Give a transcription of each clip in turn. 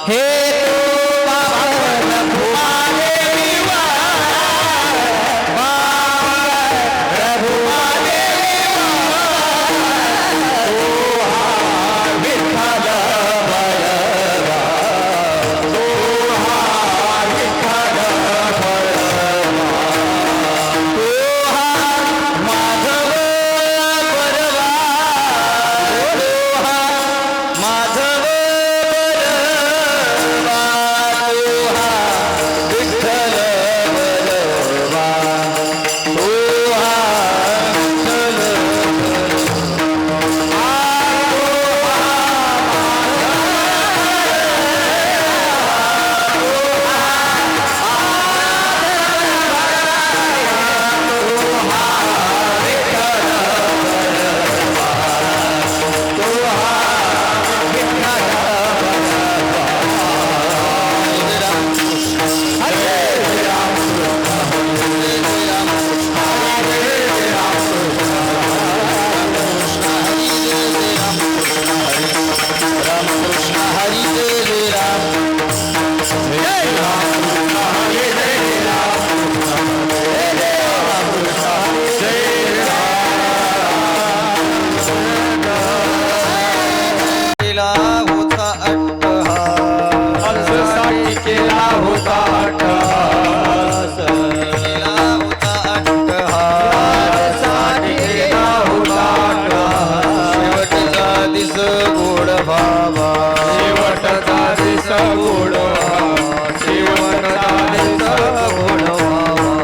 हे तो पावन भुमाने विवा प्रभु माने विठ्ठल बळवा विठ्ठल बळवा माधव परवा माधव विठ्ठल बळवा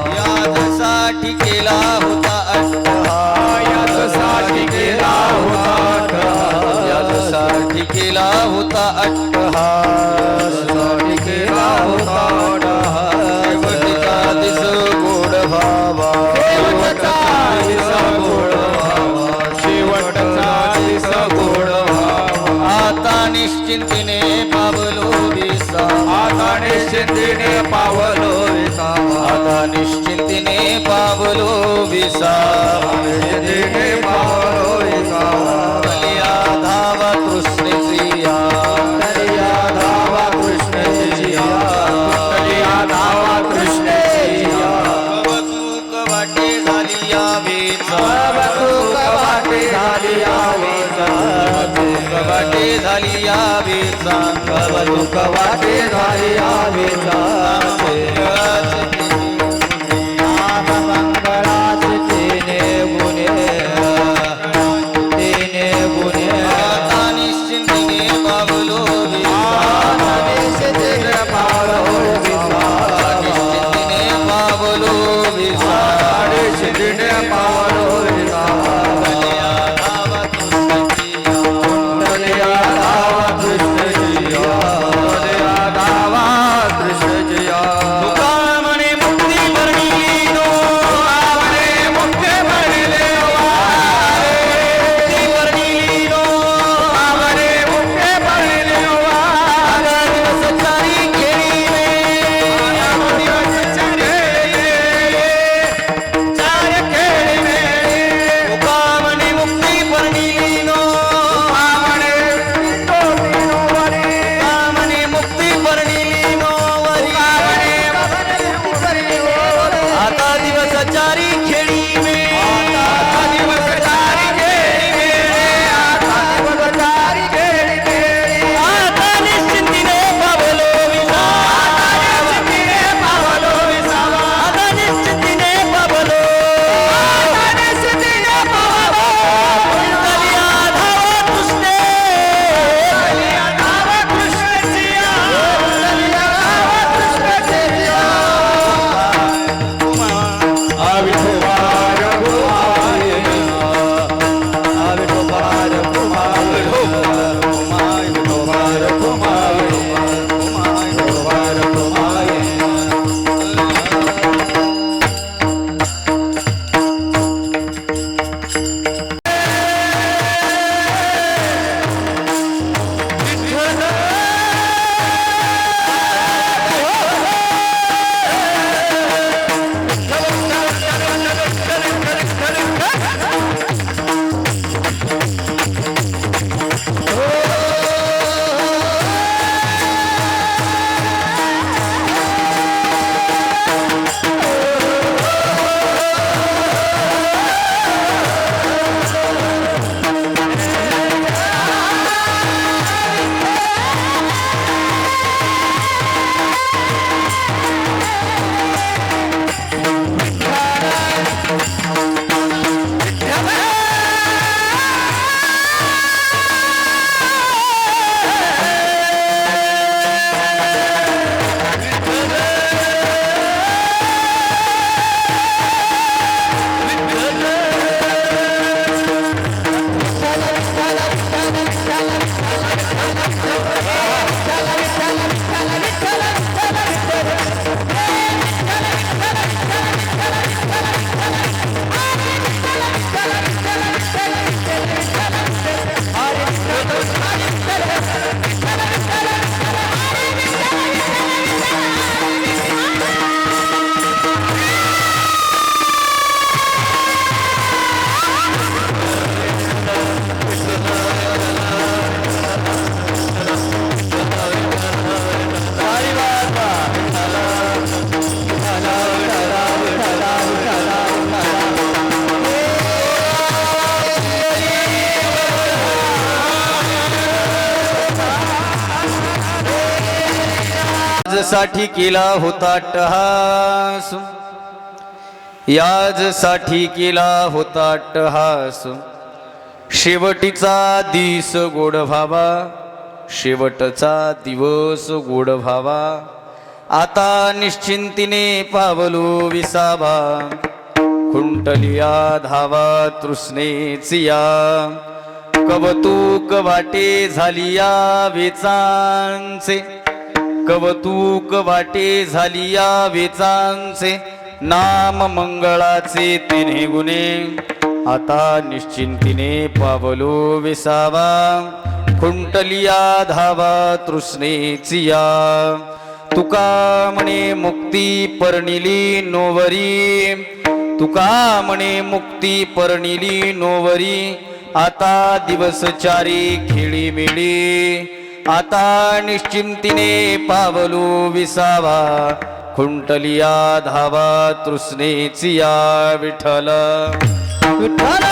यासाठी केला होता अट्टहास यासाठी केला होता अट्टहास यासाठी केला होता अट्टहास यासाठी केला होता अट्टहास शेवटचा दिस गोड व्हावा शेवटचा दिस गोड व्हावा शेवटचा दिस गोड व्हावा आता निश्चिंतीने पावलो विसा आता निश्चिंतीने पावलो विसा आता निश्चिंतीने पावलो विसा निश्चिंतीने पावलो विसा कलिया धावा कृष्ण जिया कलिया धावा कृष्ण जिया कलिया धावा कृष्ण जिया बतूक वाटे झाली यावेचा बतूक वाटे झाली यावेचा बतूक वाटे झाली यावेचा बतूक वाटे झाली यावेचा मंगळाचे तिने गुणे आता निश्चिंतीने पावलो विसा निश्चिंतीने पावलो विसा निश्चिंतीने पावलो विसा निश्चिंतीने पावलो विसा कलिया धावा कृष्ण जिया कलिया धावा कृष्ण जिया साठी केला होता अट्टहास, याजसाठी केला होता अट्टहास. शेवटीचा दिस गोड व्हावा, शेवटचा दिवस गोड व्हावा. आता निश्चिंतीने पावलो विसावा, खुंटलिया धावा तृष्णेचिया. कवतूक वाटे झालिया वेचांचे, कवतूक वाटे झालिया वेचांचे. नाम मंगळाचे तिन्ही गुणे, आता निश्चिंतीने पावलो विसावा. खुंटलिया धावा तृष्णेचिया. तुका म्हणे मुक्ती परनिली नोवरी, तुका म्हणे मुक्ती परनिली नोवरी. आता दिवस चारी खेळी मिळी, आता निश्चिंतीने पावलो विसावा. खुंटलिया धावा तृष्णेचिया. विठ्ठल विठ्ठल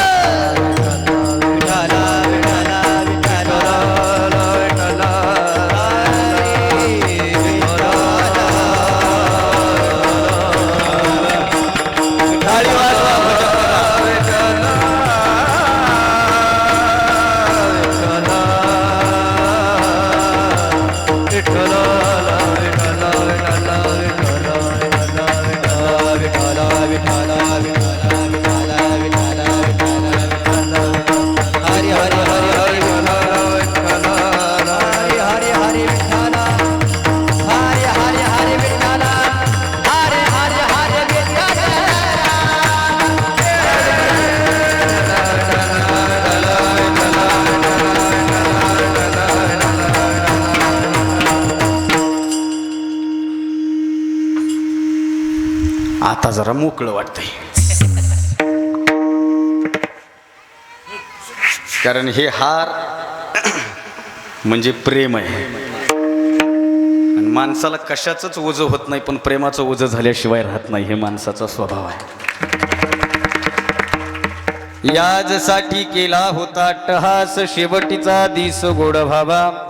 आता जरा मोकळं वाटतंय, कारण हे हार म्हणजे प्रेम आहे. आणि माणसाला कशाचंच ओझं होत नाही, पण प्रेमाचं ओझं झाल्याशिवाय राहत नाही. हे माणसाचा स्वभाव आहे. याजसाठी केला होता अट्टहास, शेवटीचा दिस गोड व्हावा.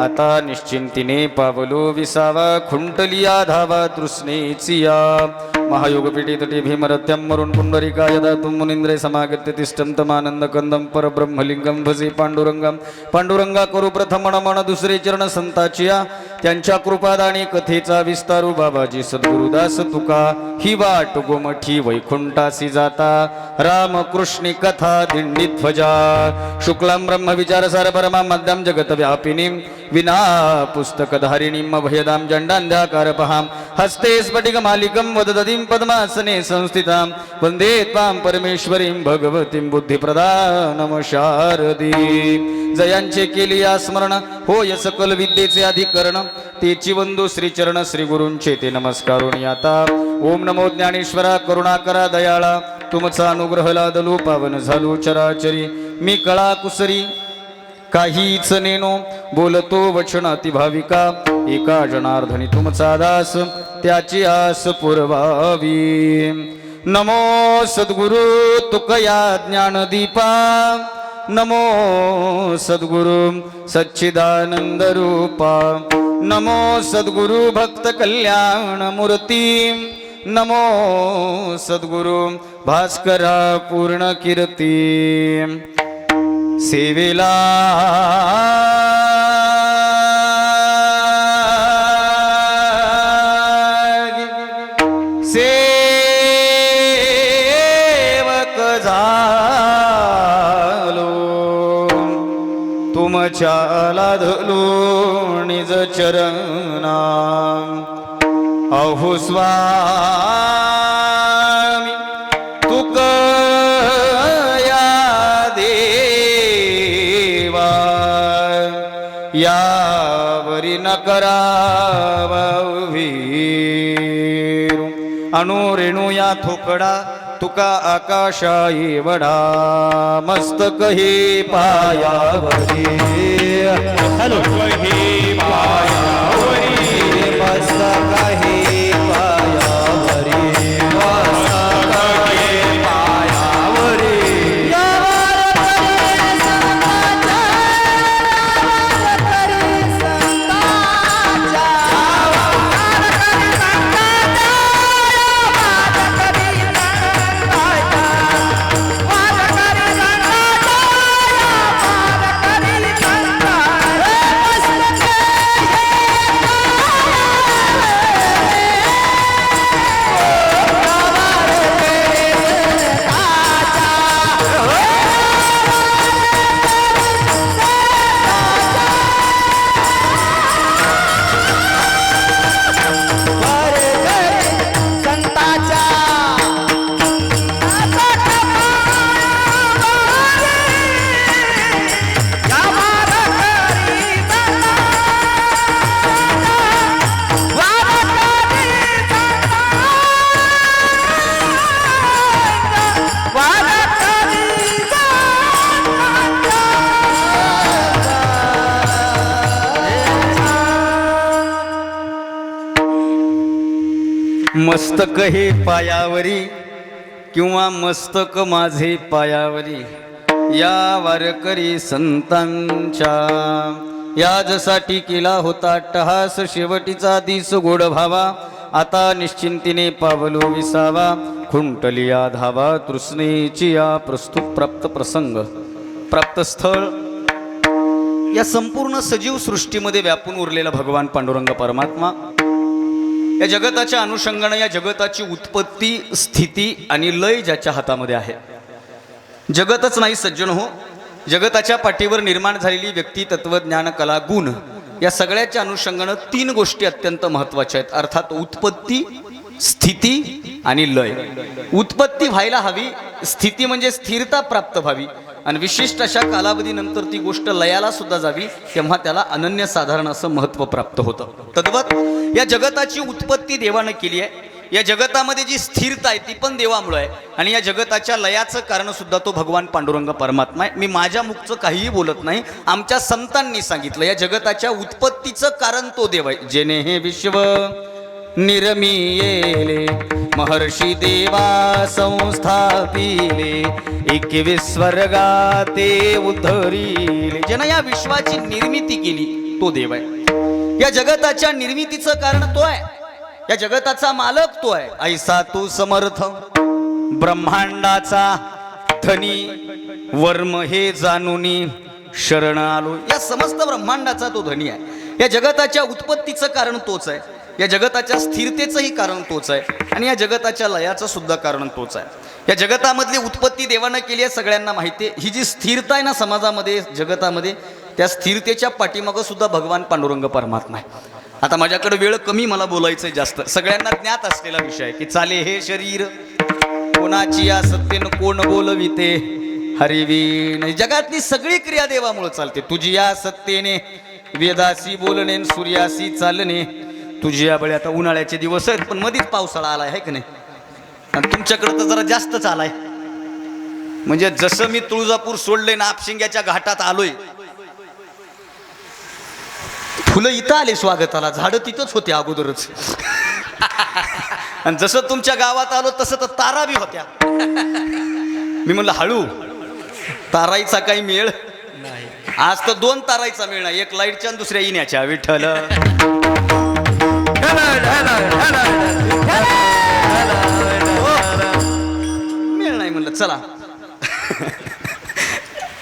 आता निश्चिंतीने पावलो विसावा. खुंटलिया धावा तृष्णेचिया. महायोगपीठे तटे भीमरथ्यं मरुण पुंडरीकाय दातुं मुनींद्रे समागत्य तिष्ठं तमानंद कंदं परब्रह्मलिंगं भजे पांडुरंगं. पांडुरंगा करू प्रथम मन दुसरे चरण संताचिया. त्यांच्या कृपादानी कथेचा विस्तारू बाबाजी सद्गुरुदास तुका. ही वाट गोमठी वैकुंठासी जाता, रामकृष्णी कथा दिंडी ध्वजा. शुक्लां ब्रह्म विचारसार परमा मध्यम जगत व्यापिनीं, विना पुस्तकधारिणीं अभयदां जंडान्ध्याकारपहां. हस्ते स्फटिकमालिकं वददतीं पद्मासने संस्थितां. वन्दे त्वां परमेश्वरीं भगवतीं बुद्धिप्रदानम शारदीं. जयांचे केलिया स्मरण होय सकल विद्येचे अधिकरण. तेची वंदू श्रीचरण श्री गुरूंचे ते नमस्कारुणी आता. ओम नमो ज्ञानेश्वरा करुणाकरा दयाळा. तुमचा अनुग्रह लादलो पावन झालो चराचरी. मी कळा कुसरी काहीच नेनो, बोलतो वचन अति भाविका. एका जनार्दनी तुमचा दास, त्याची आस पुरवावी. नमो सद्गुरु तुकया ज्ञानदीपा. नमो सद्गुरु सच्चिदानंद रूपा. नमो सद्गुरु भक्त कल्याण मूर्ती. नमो सद्गुरु भास्करा पूर्ण कीर्ती. सेवेला सेवक झालो, तुमच्या लाधलो निज चरणा अहो स्वामी तुक या देवा यावरी न करावा वीरू अणु रेणू या थोकडा तुका आकाशा एवढा मस्तक हे पायावरी हे पायावरी मस्तक हे पायावरी मस्तक हे पायावरी मस्तक हे पायावरी किंवा मस्तक माझे पायावरी या वारकरी संतांच्या याजसाठी केला होता टहास शेवटीचा दिस गोड भावा आता निश्चिंतीने पावलो विसावा खुंटलिया धावा तृष्णेची या प्रस्तुत प्राप्त प्रसंग प्राप्त स्थळ या संपूर्ण सजीव सृष्टीमध्ये व्यापून उरलेला भगवान पांडुरंग परमात्मा या जगताच्या अनुषंगाने या जगताची उत्पत्ती स्थिती आणि लय ज्याच्या हातामध्ये आहे. जगतच नाही सज्जन हो, जगताच्या पाठीवर निर्माण झालेली व्यक्ती तत्वज्ञान कला गुण या सगळ्याच्या अनुषंगाने तीन गोष्टी अत्यंत महत्त्वाच्या आहेत. अर्थात उत्पत्ती स्थिती आणि लय. उत्पत्ती व्हायला हवी, स्थिती म्हणजे स्थिरता प्राप्त व्हावी आणि विशिष्ट अशा कालावधीनंतर ती गोष्ट लयाला सुद्धा जावी तेव्हा त्याला अनन्यसाधारण असं महत्त्व प्राप्त होतं. तद्वत या जगताची उत्पत्ती देवानं केली आहे. या जगतामध्ये जी स्थिरता आहे ती पण देवामुळे आहे आणि या जगताच्या लयाचं कारण सुद्धा तो भगवान पांडुरंग परमात्मा आहे. मी माझ्या मुखचं काहीही बोलत नाही, आमच्या संतांनी सांगितलं या जगताच्या उत्पत्तीचं कारण तो देव आहे. जेने हे विश्व निर्मियेले महर्षी देवा संस्थापिले 21 वर्गाते उद्धरिले. ज्यानं या विश्वाची निर्मिती केली तो देव आहे. या जगताच्या निर्मितीचं कारण तो आहे, या जगताचा मालक तो आहे. ऐसा तू समर्थ ब्रह्मांडाचा धनी वर्म हे जाणूनी शरण आलो. या समस्त ब्रह्मांडाचा तो धनी आहे. या जगताच्या उत्पत्तीचं कारण तोच आहे, या जगताच्या स्थिरतेचंही कारण तोच आहे आणि या जगताच्या लयाचं सुद्धा कारण तोच आहे. या जगतामधली उत्पत्ती देवानं केली आहे सगळ्यांना माहिती आहे. ही जी स्थिरता आहे ना समाजामध्ये जगतामध्ये, त्या स्थिरतेच्या पाठीमागं सुद्धा भगवान पांडुरंग परमात्मा आहे. आता माझ्याकडे वेळ कमी, मला बोलायचं जास्त. सगळ्यांना ज्ञात असलेला विषय आहे की चाले हे शरीर कोणाची या सत्तेनं कोण बोलविते हरिवीण. जगातली सगळी क्रिया देवामुळे चालते. तुझी या सत्तेने वेदासी बोलणे सूर्यासी चालणे. तुझी या बळे आता उन्हाळ्याचे दिवस आहेत पण मध्येच पावसाळा आलाय आहे की नाही, आणि तुमच्याकडे तर जरा जास्तच आलाय. म्हणजे जसं मी तुळजापूर सोडले ना आपशिंग्याच्या घाटात आलोय, फुलं इथं आले स्वागताला, झाडं तिथंच होते अगोदरच. आणि जसं तुमच्या गावात आलो तसं तर तारा बी होत्या. मी म्हणलं हळू, ताराईचा काही मेळ नाही. आज तर 2 ताराईचा मेळ नाही, एक लाईटच्या आणि दुसऱ्या इण्याच्या. विठ्ठल मेळ नाही म्हणलं चला.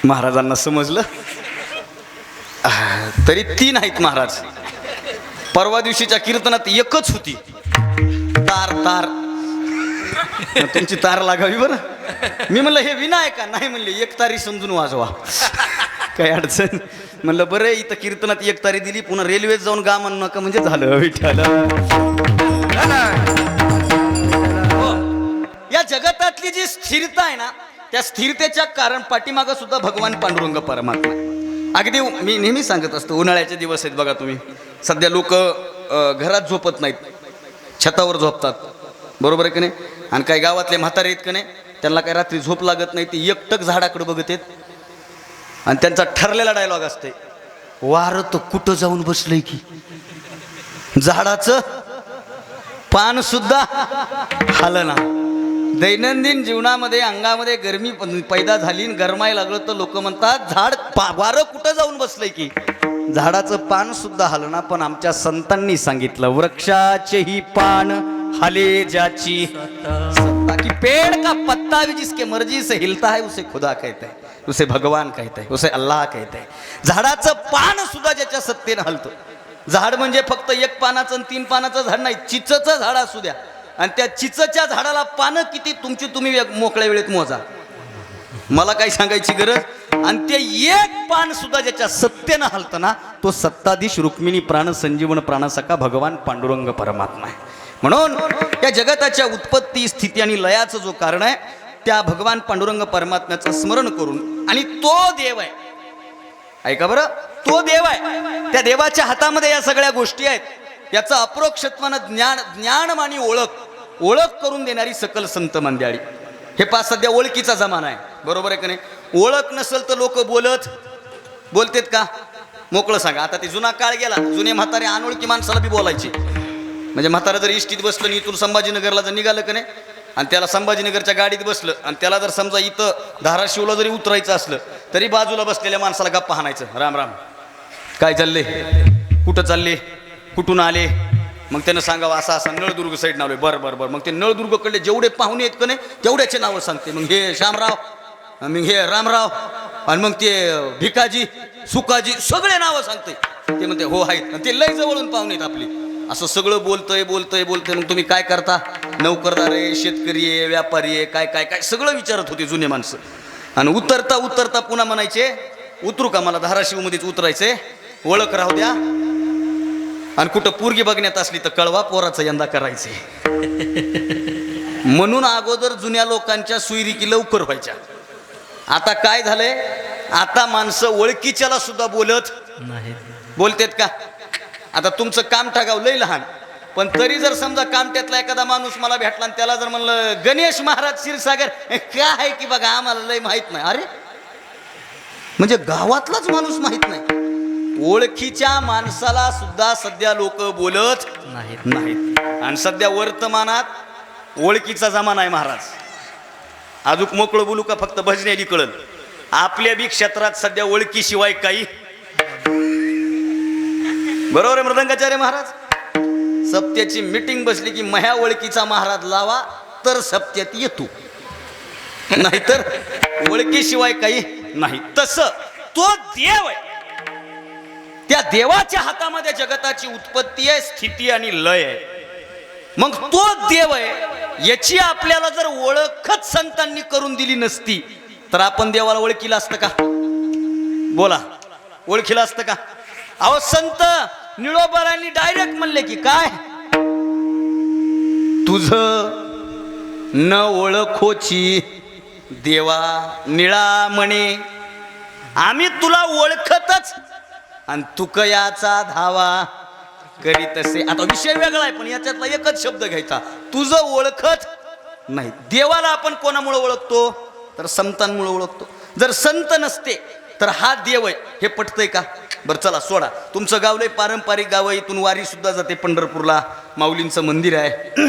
महाराजांना समजलं, तरी 3 आहेत महाराज. परवा दिवशीच्या कीर्तनात एकच होती तार. तार तुमची तार लागावी बरं. मी म्हणलं हे विना आहे का? नाही म्हणले, एक तारी समजून वाजवा. काय अडचण म्हणलं बरं इथं कीर्तनात एक तारी दिली पुन्हा रेल्वेत जाऊन गा म्हणू नका म्हणजे झालं विठ्ठल. हो. या जगतातली जी स्थिरता आहे ना त्या स्थिरतेच्या कारण पाठीमागं सुद्धा भगवान पांडुरंग परमात्मा आहे. अगदी मी नेहमी सांगत असतो उन्हाळ्याचे दिवस आहेत बघा तुम्ही सध्या लोक घरात झोपत नाहीत छतावर झोपतात बरोबर आहे का नाही. आणि काही गावातले म्हातारे आहेत का नाही त्यांना काही रात्री झोप लागत नाही ते एकटक झाडाकडे बघत आहेत आणि त्यांचा ठरलेला डायलॉग असते वारं तर कुठं जाऊन बसलंय की झाडाचं पान सुद्धा हालना. दैनंदिन जीवनामध्ये अंगामध्ये गरमी पैदा झाली गरमायला लागलं तर लोक म्हणतात झाड वारं कुठं जाऊन बसलंय की झाडाचं पान सुद्धा हलना. पण आमच्या संतांनी सांगितलं वृक्षाचेही पान हले ज्याची सत्ता की पेड़ का पत्ता भी जिसके मर्जी से हिलता है उसे खुदा कहते हैं उसे भगवान कहते हैं उसे अल्लाह कहते हैं. झाडाचं पान सुद्धा ज्याच्या सत्तेनं हलतं. झाड म्हणजे फक्त एक पानाचं आणि 3 पानाचं झाड नाही चिचचं झाड असू द्या आणि त्या चिचच्या झाडाला पानं किती तुमची तुम्ही मोकळ्या वेळेत मोजा मला काही सांगायची गरज. आणि ते एक पान सुद्धा ज्याच्या सत्तेनं हलतं ना तो सत्ताधीश रुक्मिणी प्राण संजीवन प्राणसखा भगवान पांडुरंग परमात्मा आहे. म्हणून या जगताच्या उत्पत्ती स्थिती आणि लयाचं जो कारण आहे त्या भगवान पांडुरंग परमात्म्याचं स्मरण करून आणि तो देव आहे ऐका बरं तो देव आहे त्या देवाच्या हातामध्ये या सगळ्या गोष्टी आहेत याचं अप्रोक्षत्वानं ज्ञान आणि ओळख करून देणारी सकल संत मंडळी. हे पाच सध्या ओळखीचा जमाना आहे बरोबर आहे का नाही. ओळख नसेल तर लोक बोलतेत का मोकळं सांगा. आता ते जुना काळ गेला जुने म्हातारे अनोळखी माणसाला बी बोलायचे म्हणजे म्हातारा जर इष्टीत बसलं आणि इथून संभाजीनगरला जर निघालं का नाही आणि त्याला संभाजीनगरच्या गाडीत बसलं आणि त्याला जर समजा इथं धाराशिवला जरी उतरायचं असलं तरी बाजूला बसलेल्या माणसाला गप्पा हाणायचं राम राम काय चालले कुठं चालले कुठून आले मग त्यानं सांगावं असा असा नळदुर्ग साईडनं आलोय बरं बरं बरं. मग ते नळदुर्गकडले जेवढे पाहुणे आहेत का नाही तेवढ्याचे नावं सांगते. मग हे श्यामराव मग हे रामराव आणि मग ते भिकाजी सुकाजी सगळे नावं सांगते. ते म्हणते हो आहेत आणि ते लय जवळून पाहुणे आहेत आपली असं सगळं बोलतंय. मग तुम्ही काय करता नोकरदार आहे शेतकरी आहे व्यापारी आहे काय काय काय सगळं विचारत होते जुने माणसं. आणि उतरता पुन्हा म्हणायचे उतरू का मला धाराशिवमध्येच उतरायचंय ओळख राहू द्या आणि कुठं पोरगी बघण्यात असली तर कळवा पोराचं यंदा करायचे. म्हणून अगोदर जुन्या लोकांच्या सुईरिकी लवकर व्हायच्या. आता काय झालंय आता माणसं ओळखीच्याला सुद्धा बोलत नाही बोलतेत का. आता तुमचं काम टाकाव लय लहान पण तरी जर समजा कामट्यातला एखादा माणूस मला भेटला आणि त्याला जर म्हणलं गणेश महाराज क्षीरसागर काय आहे की बघा आम्हाला लय माहित नाही. अरे म्हणजे गावातलाच माणूस माहित नाही. ओळखीच्या माणसाला सुद्धा सध्या लोक बोलत नाहीत. आणि सध्या वर्तमानात ओळखीचा जमाना आहे महाराज. अजून मोकळं बोलू का फक्त भजनेली कळल. आपल्या बी क्षेत्रात सध्या ओळखीशिवाय काही बरोबर आहे मृदंगाचार्य महाराज. सप्त्याची मीटिंग बसली की मह्या ओळखीचा महाराज लावा तर सप्त्यात येतो नाहीतर ओळखीशिवाय काही नाही. तसं तो देव आहे त्या देवाच्या हातामध्ये जगताची उत्पत्ती आहे स्थिती आणि लय आहे. मग तो देव आहे याची आपल्याला जर ओळखच संतांनी करून दिली नसती तर आपण देवाला ओळखीला असतं का बोला ओळखीला असतं का. अहो संत निळोबारांनी डायरेक्ट म्हणले की काय तुझं न ओळखोची देवा निळा म्हणे आम्ही तुला ओळखतच आणि तुकयाचा धावा करीत असे. आता विषय वेगळा आहे पण याच्यातला एकच शब्द घ्यायचा तुझं ओळखत नाही. देवाला आपण कोणामुळे ओळखतो तर संतांमुळे ओळखतो. जर संत नसते तर हा देव आहे हे पटतंय का. बरं चला सोडा तुमचं गाव लय पारंपरिक गाव आहे इथून वारी सुद्धा जाते पंढरपूरला माऊलींचं मंदिर आहे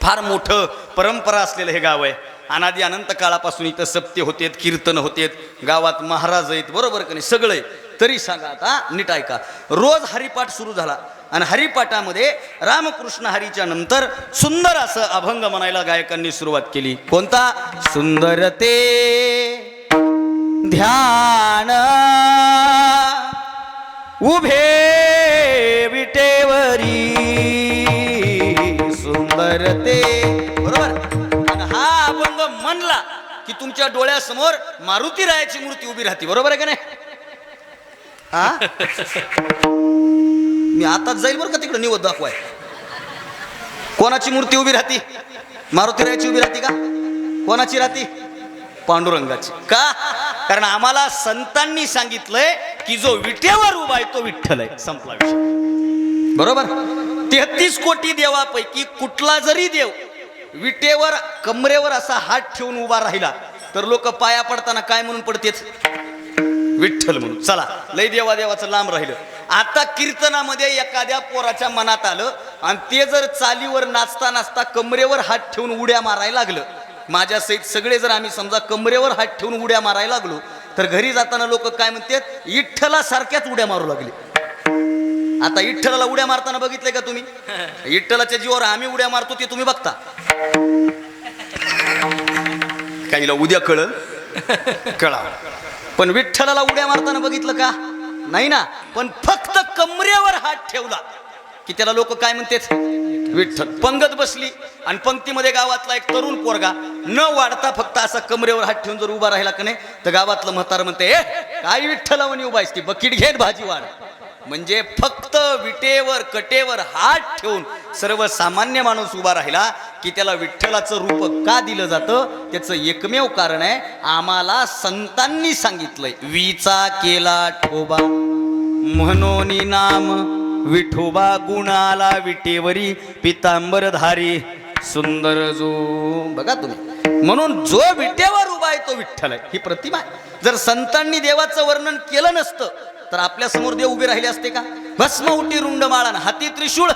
फार मोठं परंपरा असलेलं हे गाव आहे. अनादी अनंत काळापासून इथं सप्ते होतेत कीर्तन होतेत गावात महाराज आहेत बरोबर का नाही सगळे. तरी सांगा आता नीट ऐका रोज हरिपाठ सुरू झाला आणि हरिपाठामध्ये रामकृष्ण हरीच्या नंतर सुंदर असं अभंग म्हणायला गायकांनी सुरुवात केली. कोणता सुंदर ते ध्यान उभे विटेवरी सुंदर ते बरोबर. आणि हा अभंग म्हणला की तुमच्या डोळ्यासमोर मारुती रायाची मूर्ती उभी राहते बरोबर आहे का नाही. हा मी आताच जाईल बरं का तिकडे निवड दाखवाय. कोणाची मूर्ती उभी राहती? मारुतीरायाची उभी राहती का? कोणाची राहती? पांडुरंगाची. का? कारण आम्हाला संतांनी सांगितलंय की जो विटेवर उभा आहे तो विठ्ठल आहे. संपला विषय. बरोबर. 33 कोटी देवापैकी कुठला जरी देव विटेवर कमरेवर असा हात ठेवून उभा राहिला तर लोक पाया पडताना काय म्हणून पडतेच? विठ्ठल म्हणून. चला, लय देवादेवाचं लांब राहिलं. आता कीर्तनामध्ये एखाद्या पोराच्या मनात आलं आणि ते जर चालीवर नाचता नाचता कमरेवर हात ठेवून उड्या मारायला लागलं, माझ्या सहित सगळे जर आम्ही समजा कमरेवर हात ठेवून उड्या मारायला लागलो तर घरी जाताना लोक काय म्हणतात? विठ्ठला सारख्याच उड्या मारू लागले. आता विठ्ठलाला उड्या मारताना बघितले का तुम्ही? विठ्ठलाच्या जीवावर आम्ही उड्या मारतो ते तुम्ही बघता. काहीला उद्या कळल कळा, पण विठ्ठलाला उड्या मारताना बघितलं का? नाही ना. पण फक्त कमरेवर हात ठेवला की त्याला लोक काय म्हणतात? विठ्ठल. पंगत बसली आणि पंक्तीमध्ये गावातला एक तरुण पोरगा न वाढता फक्त असा कमरेवर हात ठेवून जर उभा राहिला का नाही तर गावातलं म्हातारं म्हणते, ए काय विठ्ठलावणी उभा आहेस? ती बकीट घेत भाजी वाढ. म्हणजे फक्त विटेवर कटेवर हात ठेवून सर्वसामान्य माणूस उभा राहिला की त्याला विठ्ठलाचं रूप का दिलं जातं? त्याचं एकमेव कारण आहे, आम्हाला संतांनी सांगितलंय, विचा केला ठोबा म्हणून नाम विठोबा, गुणाला विटेवरी पितांबरधारी सुंदर जो. बघा तुम्ही, म्हणून जो विटेवर उभा आहे तो विठ्ठल आहे. ही प्रतिमा आहे. जर संतांनी देवाचं वर्णन केलं नसतं तर आपल्या समोर देव उभे राहिले असते का? भस्म उटी रुंड माळान हाती त्रिशूळ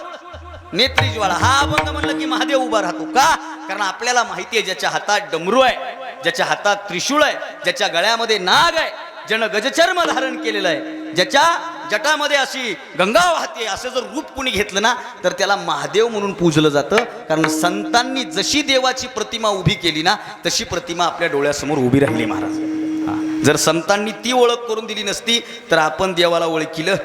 नेत्री ज्वाळा. हा अभंग म्हणलं की महादेव उभा राहतो. का? कारण आपल्याला माहिती आहे, ज्याच्या हातात डमरू आहे, ज्याच्या हातात त्रिशूळ आहे, ज्याच्या गळ्यामध्ये नाग आहे, ज्यानं गजचर्म धारण केलेलं आहे, ज्याच्या जटामध्ये अशी गंगा वाहते, असं जर रूप कुणी घेतलं ना तर त्याला महादेव म्हणून पूजलं जातं. कारण संतांनी जशी देवाची प्रतिमा उभी केली ना तशी प्रतिमा आपल्या डोळ्यासमोर उभी राहिली महाराज. जर संतांनी ती ओळख करून दिली नसती तर आपण देवाला ओळखीलं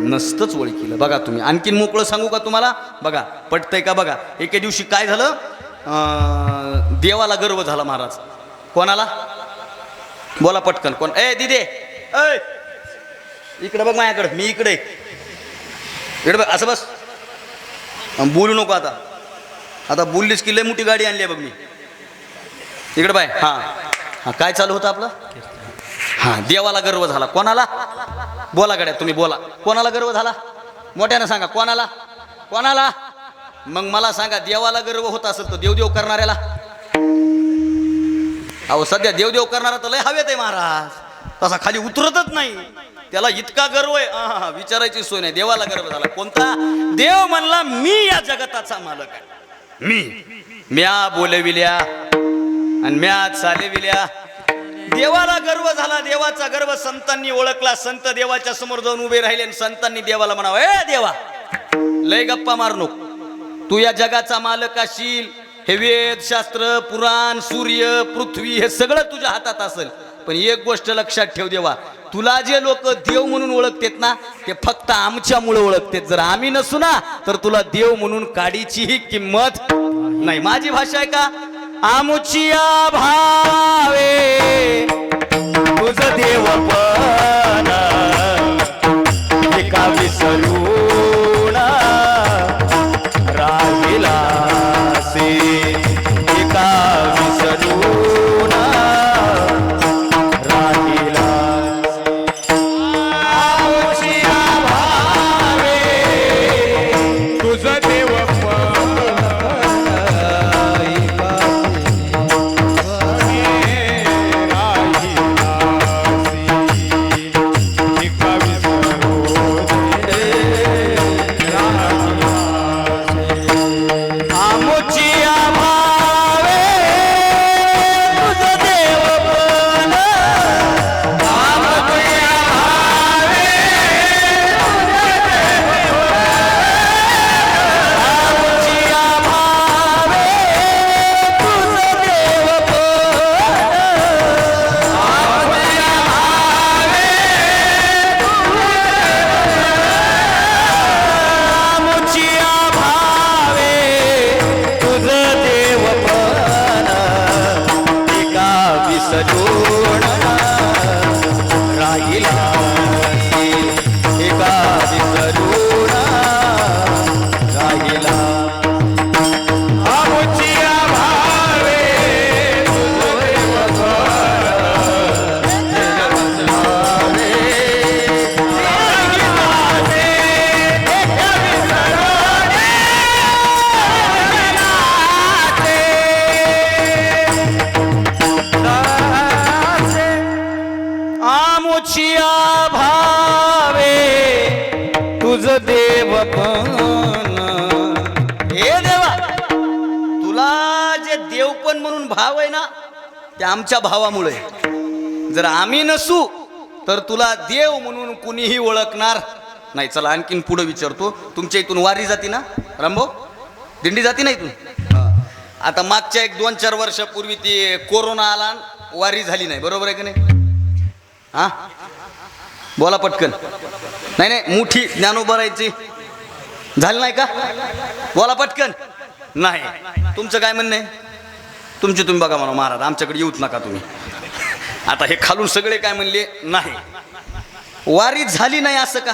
नसतंच ओळखीलं. बघा तुम्ही, आणखीन मोकळं सांगू का तुम्हाला? बघा पटतंय का? बघा, एके दिवशी काय झालं? देवाला गर्व झाला महाराज. कोणाला? बोला पटकन. कोण? ए दिदे, ऐ इकडे बघ माझ्याकडे, मी इकडे, इकडे बघ, असं बस, बोलू नको आता. आता बोललीस की लय मोठी गाडी आणली आहे बघ मी. इकडे बाय. हां हां, काय चालू होतं आपलं? हां, देवाला गर्व झाला. कोणाला? बोला गड्या तुम्ही, बोला. कोणाला गर्व झाला? मोठ्यानं सांगा. कोणाला? कोणाला? मग मला सांगा, देवाला गर्व होत असेल तर देवदेव करणाऱ्याला? अहो सध्या देवदेव करणारा तर लय हवेत आहे महाराज, तसा खाली उतरतच नाही. त्याला इतका गर्व आहे, विचारायची सोय नाही. देवाला गर्व झाला. कोणता? देव म्हणला, मी या जगताचा मालक आहे. म्या बोलविल्या आणि म्या चालविल्या. देवाला गर्व झाला. देवाचा गर्व संतांनी ओळखला. संत देवाच्या समोर जाऊन उभे राहिले आणि संतांनी देवाला म्हणावं, ए देवा, लय गप्पा मारू नको, तू या जगाचा मालक असशील. हे वेद शास्त्र पुराण सूर्य पृथ्वी हे सगळं तुझ्या हातात असेल. पण एक गोष्ट लक्षात ठेव देवा, तुला जे लोक देव म्हणून ओळखतेत ना ते फक्त आमच्यामुळे ओळखतेत. जर आम्ही नसू ना तर तुला देव म्हणून काडीचीही किंमत नाही. माझी भाषा आहे का? आमुचिया भावे तुझ देवपण एका विसरून राहिला से, एका विसरून राहिला. आमुचिया भावे तुझ देव पण हे देवा, तुला जे देवपण म्हणून भाव आहे ना, ते आमच्या भावामुळे. जर आम्ही नसू तर तुला देव म्हणून कुणीही ओळखणार नाही. चला आणखीन पुढे विचारतो, तुमच्या इथून वारी जाती ना रामभाऊ? दिंडी जाती ना इथून? आता मागच्या 1-2-4 वर्षापूर्वी ती कोरोना आला, वारी झाली नाही, बरोबर आहे की नाही? हा, बोला पटकन. नाही नाही, मुठी ज्ञानोबरायची झाली नाही का? बोला पटकन. नाही, तुमचं काय म्हणणं आहे? तुमची तुम्ही बघा म्हणा महाराज, आमच्याकडे येऊच नका तुम्ही. आता हे खालून सगळे काय म्हणले? नाही, वारी झाली नाही असं का?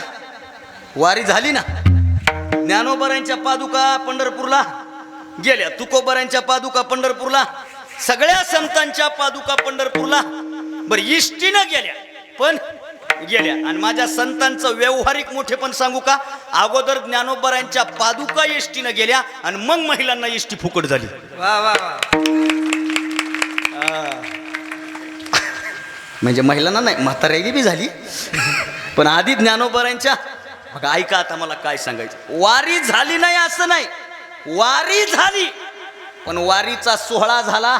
वारी झाली ना. ज्ञानोबरांच्या पादुका पंढरपूरला गेल्या, तुकोबरांच्या पादुका पंढरपूरला, सगळ्या संतांच्या पादुका पंढरपूरला. बरं, इष्टीनं गेल्या पण गेल्या. आणि माझ्या संतांचं व्यवहारिक मोठेपण सांगू का? अगोदर ज्ञानोबरांच्या पादुका इष्टीनं गेल्या आणि मग महिलांना इष्टी फुकट झाली. वा वा वा. म्हणजे महिलांना नाही, म्हाताऱ्याली बी झाली, पण आधी ज्ञानोबरांच्या. मग ऐका आता मला काय सांगायचं. वारी झाली नाही असं नाही, वारी झाली, पण वारीचा सोहळा झाला.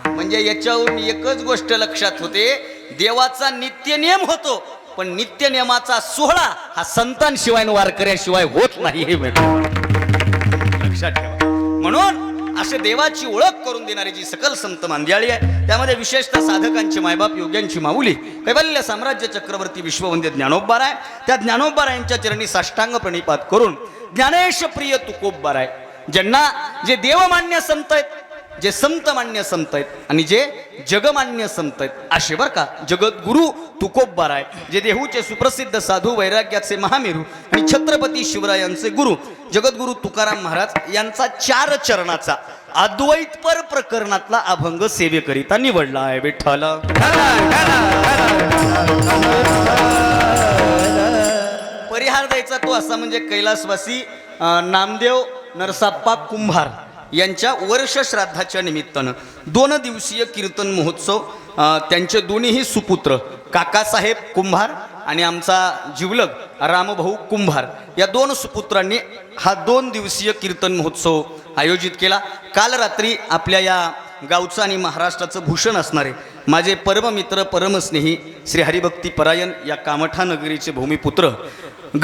म्हणजे याच्यावरून एकच गोष्ट लक्षात होते, देवाचा नित्यनियम होतो, पण नित्यनियमाचा सोहळा हा संतांशिवाय वारकऱ्याशिवाय होत नाही, हे लक्षात ठेवा. म्हणून असे देवाची ओळख करून देणारी जी सकल संत मांदियाळी आहे, त्यामध्ये विशेषतः साधकांचे मायबाप, योग्यांची माऊली, कैवल्य साम्राज्य चक्रवर्ती विश्ववंद्य ज्ञानोबाराय, त्या ज्ञानोबारायांच्या चरणी साष्टांग प्रणिपात करून ज्ञानेश प्रिय तुकोबाराय, ज्यांना जे देवमान्य संत आहेत, जे संत मान्य संत आहेत आणि जे जगमान्य संत आहेत, असे बर का जगद्गुरु तुकोबाराय, जे देहूचे सुप्रसिद्ध साधू, वैराग्याचे महामेरू आणि छत्रपती शिवरायांचे गुरु जगद्गुरु तुकाराम महाराज यांचा 4 चरणाचा अद्वैतपर प्रकरणातला अभंग सेवेकरिता निवडला आहे. विठ्ठल परिहार द्यायचा तो असा, म्हणजे कैलासवासी नामदेव नरसाप्पा कुंभार यांच्या वर्ष श्राद्धाच्या निमित्तानं 2 दिवसीय कीर्तन महोत्सव, त्यांचे दोन्हीही सुपुत्र काकासाहेब कुंभार आणि आमचा जिवलग रामभाऊ कुंभार या 2 सुपुत्रांनी हा 2 दिवसीय कीर्तन महोत्सव आयोजित केला. काल रात्री आपल्या या गावचं आणि महाराष्ट्राचं भूषण असणारे माझे परममित्र परमस्नेही श्री हरिभक्ती परायण या कामठा नगरीचे भूमिपुत्र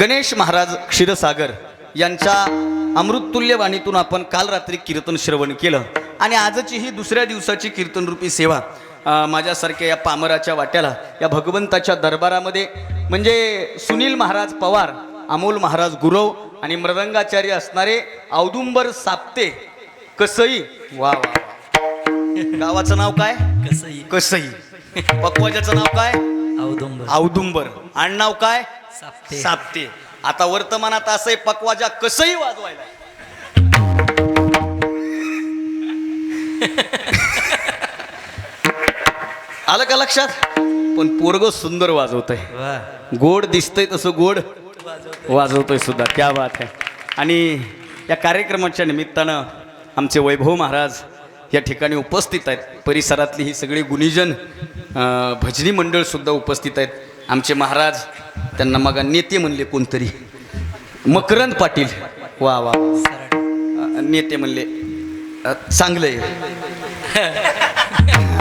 गणेश महाराज क्षीरसागर यांच्या अमृततुल्य वाणीतून आपण काल रात्री कीर्तन श्रवण केलं. आणि आजची ही 2ऱ्या दिवसाची कीर्तनरूपी सेवा माझ्यासारख्या या पामराच्या वाट्याला या भगवंताच्या दरबारामध्ये, म्हणजे सुनील महाराज पवार, अमोल महाराज गुरव आणि मृदंगाचार्य असणारे औदुंबर साप्ते कसई. वा वा. गावाचं नाव काय? कसई. कसई. पक्वाजाचं नाव काय? औदुंबर. औदुंबर. आडनाव काय? साप्ते. साप्ते. आता वर्तमानात असं पक्वाजा कसंही वाजवायला. आलं का लक्षात? पण पोरग सुंदर वाजवतंय, वा. गोड दिसतंय, तसं गोड वाजवतोय सुद्धा. क्या बात आहे. आणि या कार्यक्रमाच्या निमित्तानं आमचे वैभव महाराज या ठिकाणी उपस्थित आहेत. परिसरातली ही सगळी गुणीजन, भजनी मंडळ सुद्धा उपस्थित आहेत. आमचे महाराज, त्यांना मग नेते म्हणले कोणतरी, मकरंद पाटील. वा वा. नेते म्हणले, चांगलंय.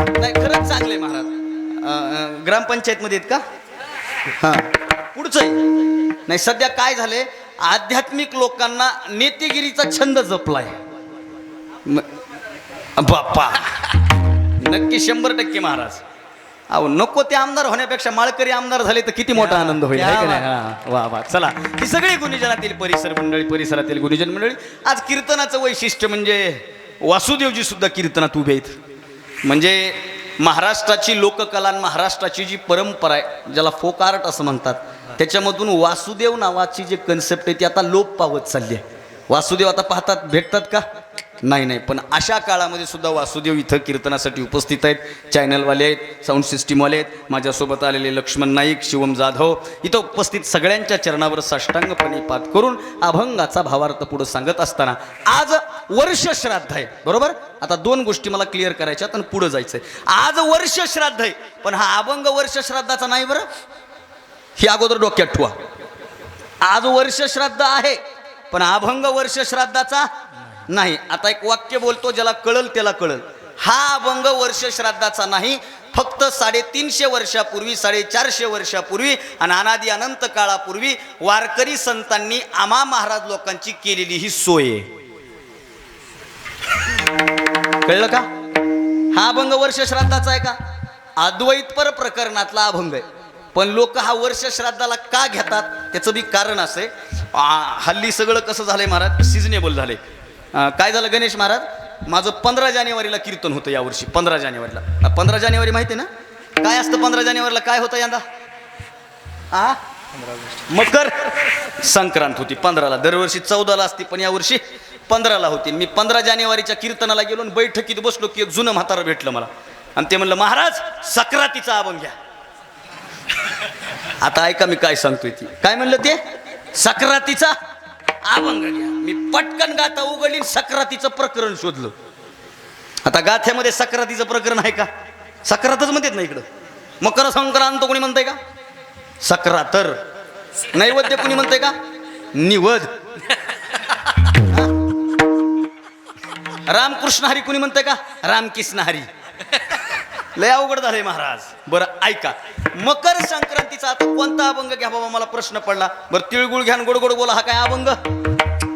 नाही, खरंच चांगलंय महाराज. ग्रामपंचायतमध्ये आहेत का? हां, पुढचं आहे. नाही, सध्या काय झालंय, आध्यात्मिक लोकांना नेतेगिरीचा छंद जपलाय. बाप्पा, नक्की 100% महाराज. अहो, नको ते आमदार होण्यापेक्षा माळकरी आमदार झाले तर किती मोठा आनंद होईल, आहे की नाही? हां, वा वा. चला, ही सगळी गुणीजनातील परिसरातील गुणीजन मंडळी, आज कीर्तनाचं वैशिष्ट्य म्हणजे वासुदेवजी सुद्धा कीर्तनात उभे आहेत. म्हणजे महाराष्ट्राची लोककला आणि महाराष्ट्राची जी परंपरा आहे, ज्याला फोक आर्ट असं म्हणतात, त्याच्यामधून वासुदेव नावाची जी कन्सेप्ट आहे ती आता लोप पावत चालली आहे. वासुदेव आता पाहतात, भेटतात का? नाही. पण अशा काळामध्ये सुद्धा वासुदेव इथं कीर्तनासाठी उपस्थित आहेत. चॅनलवाले आहेत, साऊंड सिस्टीमवाले आहेत, माझ्यासोबत आलेले लक्ष्मण नाईक, शिवम जाधव इथं उपस्थित सगळ्यांच्या चरणावर साष्टांग प्रणिपात करून अभंगाचा भावार्थ पुढे सांगत असताना आज वर्ष श्राद्ध आहे, बरोबर? आता 2 गोष्टी मला क्लिअर करायच्यात आणि पुढे जायचंय. आज वर्ष श्राद्ध आहे, पण हा अभंग वर्ष श्राद्धाचा नाही बरं, ही अगोदर डोक्यात ठेवा. आज वर्ष श्राद्ध आहे, पण अभंग वर्ष श्राद्धाचा नाही. आता एक वाक्य बोलतो, ज्याला कळल त्याला कळल. हा अभंग वर्ष श्राद्धाचा नाही, फक्त 350 वर्षापूर्वी, 450 वर्षापूर्वी आणि अनादी अनंत काळापूर्वी वारकरी संतांनी आम्हा महाराज लोकांची केलेली ही सोय आहे. कळलं का? हा अभंग वर्ष श्राद्धाचा आहे का? अद्वैतपर प्रकरणातला अभंग आहे. पण लोक हा वर्ष श्राद्धाला का घेतात त्याचं बी कारण असं आहे. हल्ली सगळं कसं झालंय महाराज, सिजनेबल झालंय. काय झालं गणेश महाराज, माझं 15 जानेवारीला कीर्तन होतं यावर्षी. 15 जानेवारीला, 15 जानेवारी माहिती आहे ना काय असतं? 15 जानेवारीला काय होतं यंदा? मकर संक्रांत होती 15ला. दरवर्षी 14ला असते, पण यावर्षी 15ला होती. मी 15 जानेवारीच्या कीर्तनाला गेलो आणि बैठकीत बसलो की एक जुनं म्हातारं भेटलं मला आणि ते म्हणलं, महाराज सक्रातीचा अभंग घ्या. आता ऐका मी काय सांगतोय ती. काय म्हणलं ते? सक्रातीचा अभंग घ्या. मी पटकन गाथा उघडली, सक्रातीचं प्रकरण शोधलं. आता गाथ्यामध्ये सक्रातीचं प्रकरण आहे का? सक्रातच म्हणतात ना इकडं. मकर संक्रांत कोणी म्हणतंय का? सक्रातर. नैवेद्य कोणी म्हणतंय का? निवद. रामकृष्ण हरी कोणी म्हणतंय का? रामकृष्ण हरी. लय अवघड झालंय महाराज. बरं ऐका, मकर संक्रांतीचा आता कोणता अभंग घ्या बाबा, मला प्रश्न पडला. बरं तिळगुळ घ्या, गोड गोड बोला, हा काय अभंग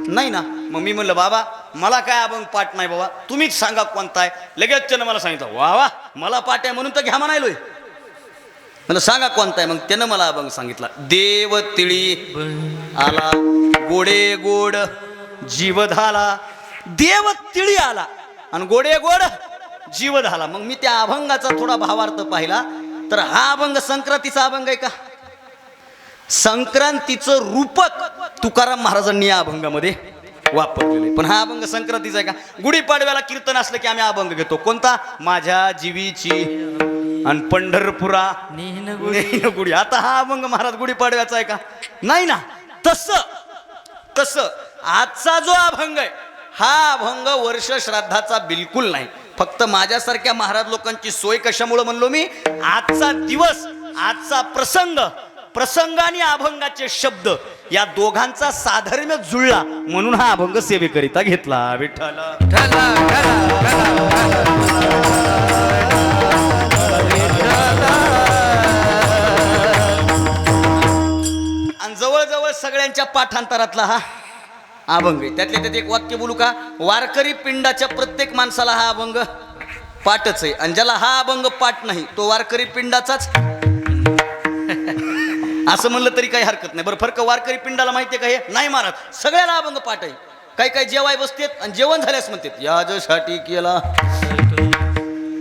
नाही ना? मग मी म्हणलं, बाबा मला काय अभंग पाठ नाही बाबा, तुम्हीच सांगा कोणता आहे. लगेच त्यानं मला सांगितलं, वा वा मला पाठ आहे म्हणून तर घ्या म्हणायलोय. म्हणलं सांगा कोणता आहे. मग त्यानं मला अभंग सांगितला. देव तिळी आला, गोडे गोड जीव झाला. देव तिळी आला आणि गोडे गोड जीव झाला. मग मी त्या अभंगाचा थोडा भावार्थ पाहिला तर हा अभंग संक्रांतीचा अभंग आहे का? संक्रांतीचं रूपक तुकाराम महाराजांनी या अभंगामध्ये वापरलेलं आहे. पण हा अभंग संक्रांतीचा आहे का? गुढीपाडव्याला कीर्तन असलं की आम्ही अभंग घेतो. कोणता? माझ्या जीवीची आणि पंढरपुरा नेन गुढी. आता हा अभंग महाराज गुढीपाडव्याचा आहे का? नाही ना. तस आजचा जो अभंग आहे हा अभंग वर्ष श्राद्धाचा बिलकुल नाही. फक्त माझ्यासारख्या महाराज लोकांची सोय कशामुळे म्हणलो मी? आजचा दिवस, आजचा प्रसंग आणि अभंगाचे शब्द या दोघांचा साधर्म्य जुळला म्हणून हा अभंग सेवेकरिता घेतला. विठ्ठल आणि जवळजवळ सगळ्यांच्या पाठांतरातला हा अभंग आहे. त्यातल्या त्यात एक वाक्य बोलू का? वारकरी पिंडाच्या प्रत्येक माणसाला हा अभंग पाठच आहे आणि ज्याला हा अभंग पाठ नाही तो वारकरी पिंडाचाच असं म्हणलं तरी काही हरकत नाही. बरं फरक वारकरी पिंडाला माहितीये का? हे नाही महाराज सगळ्याला अभंग पाठ आहे. काही काही जेवाय बसतेत आणि जेवण झाल्यास म्हणतात याच्यासाठी केला.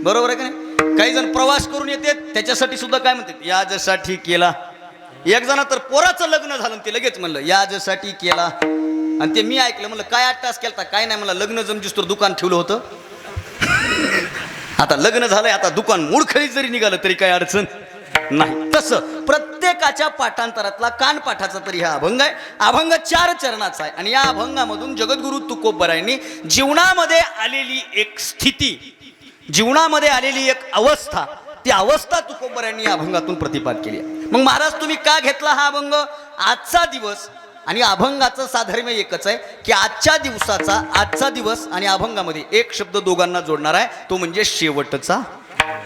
बरोबर आहे का नाही? काही जण प्रवास करून येतात त्याच्यासाठी सुद्धा काय म्हणतात याच्यासाठी केला. एक जण तर पोराचं लग्न झालं ते लगेच म्हणलं याच्यासाठी केला. आणि ते मी ऐकलं, म्हणलं काय 8 तास केलता? काय नाही, मला लग्न जमजीस तर दुकान ठेवलं होतं. आता लग्न झालंय, आता दुकान मुडखळीत जरी निघालं तरी काही अडचण नाही. तसं प्रत्येकाच्या पाठांतरातला कानपाठाचा तरी हा अभंग आहे. अभंग 4 चरणाचा आहे आणि या अभंगामधून जगद्गुरु तुकोबरायांनी जीवनामध्ये आलेली एक स्थिती, जीवनामध्ये आलेली एक अवस्था, ती अवस्था तुकोबरायांनी या अभंगातून प्रतिपाद केली आहे. मग महाराज तुम्ही का घेतला हा अभंग? आजचा दिवस आणि अभंगाचं साधर्म्य एकच आहे की आजच्या दिवस आणि अभंगामध्ये एक शब्द दोघांना जोडणार आहे, तो म्हणजे शेवटचा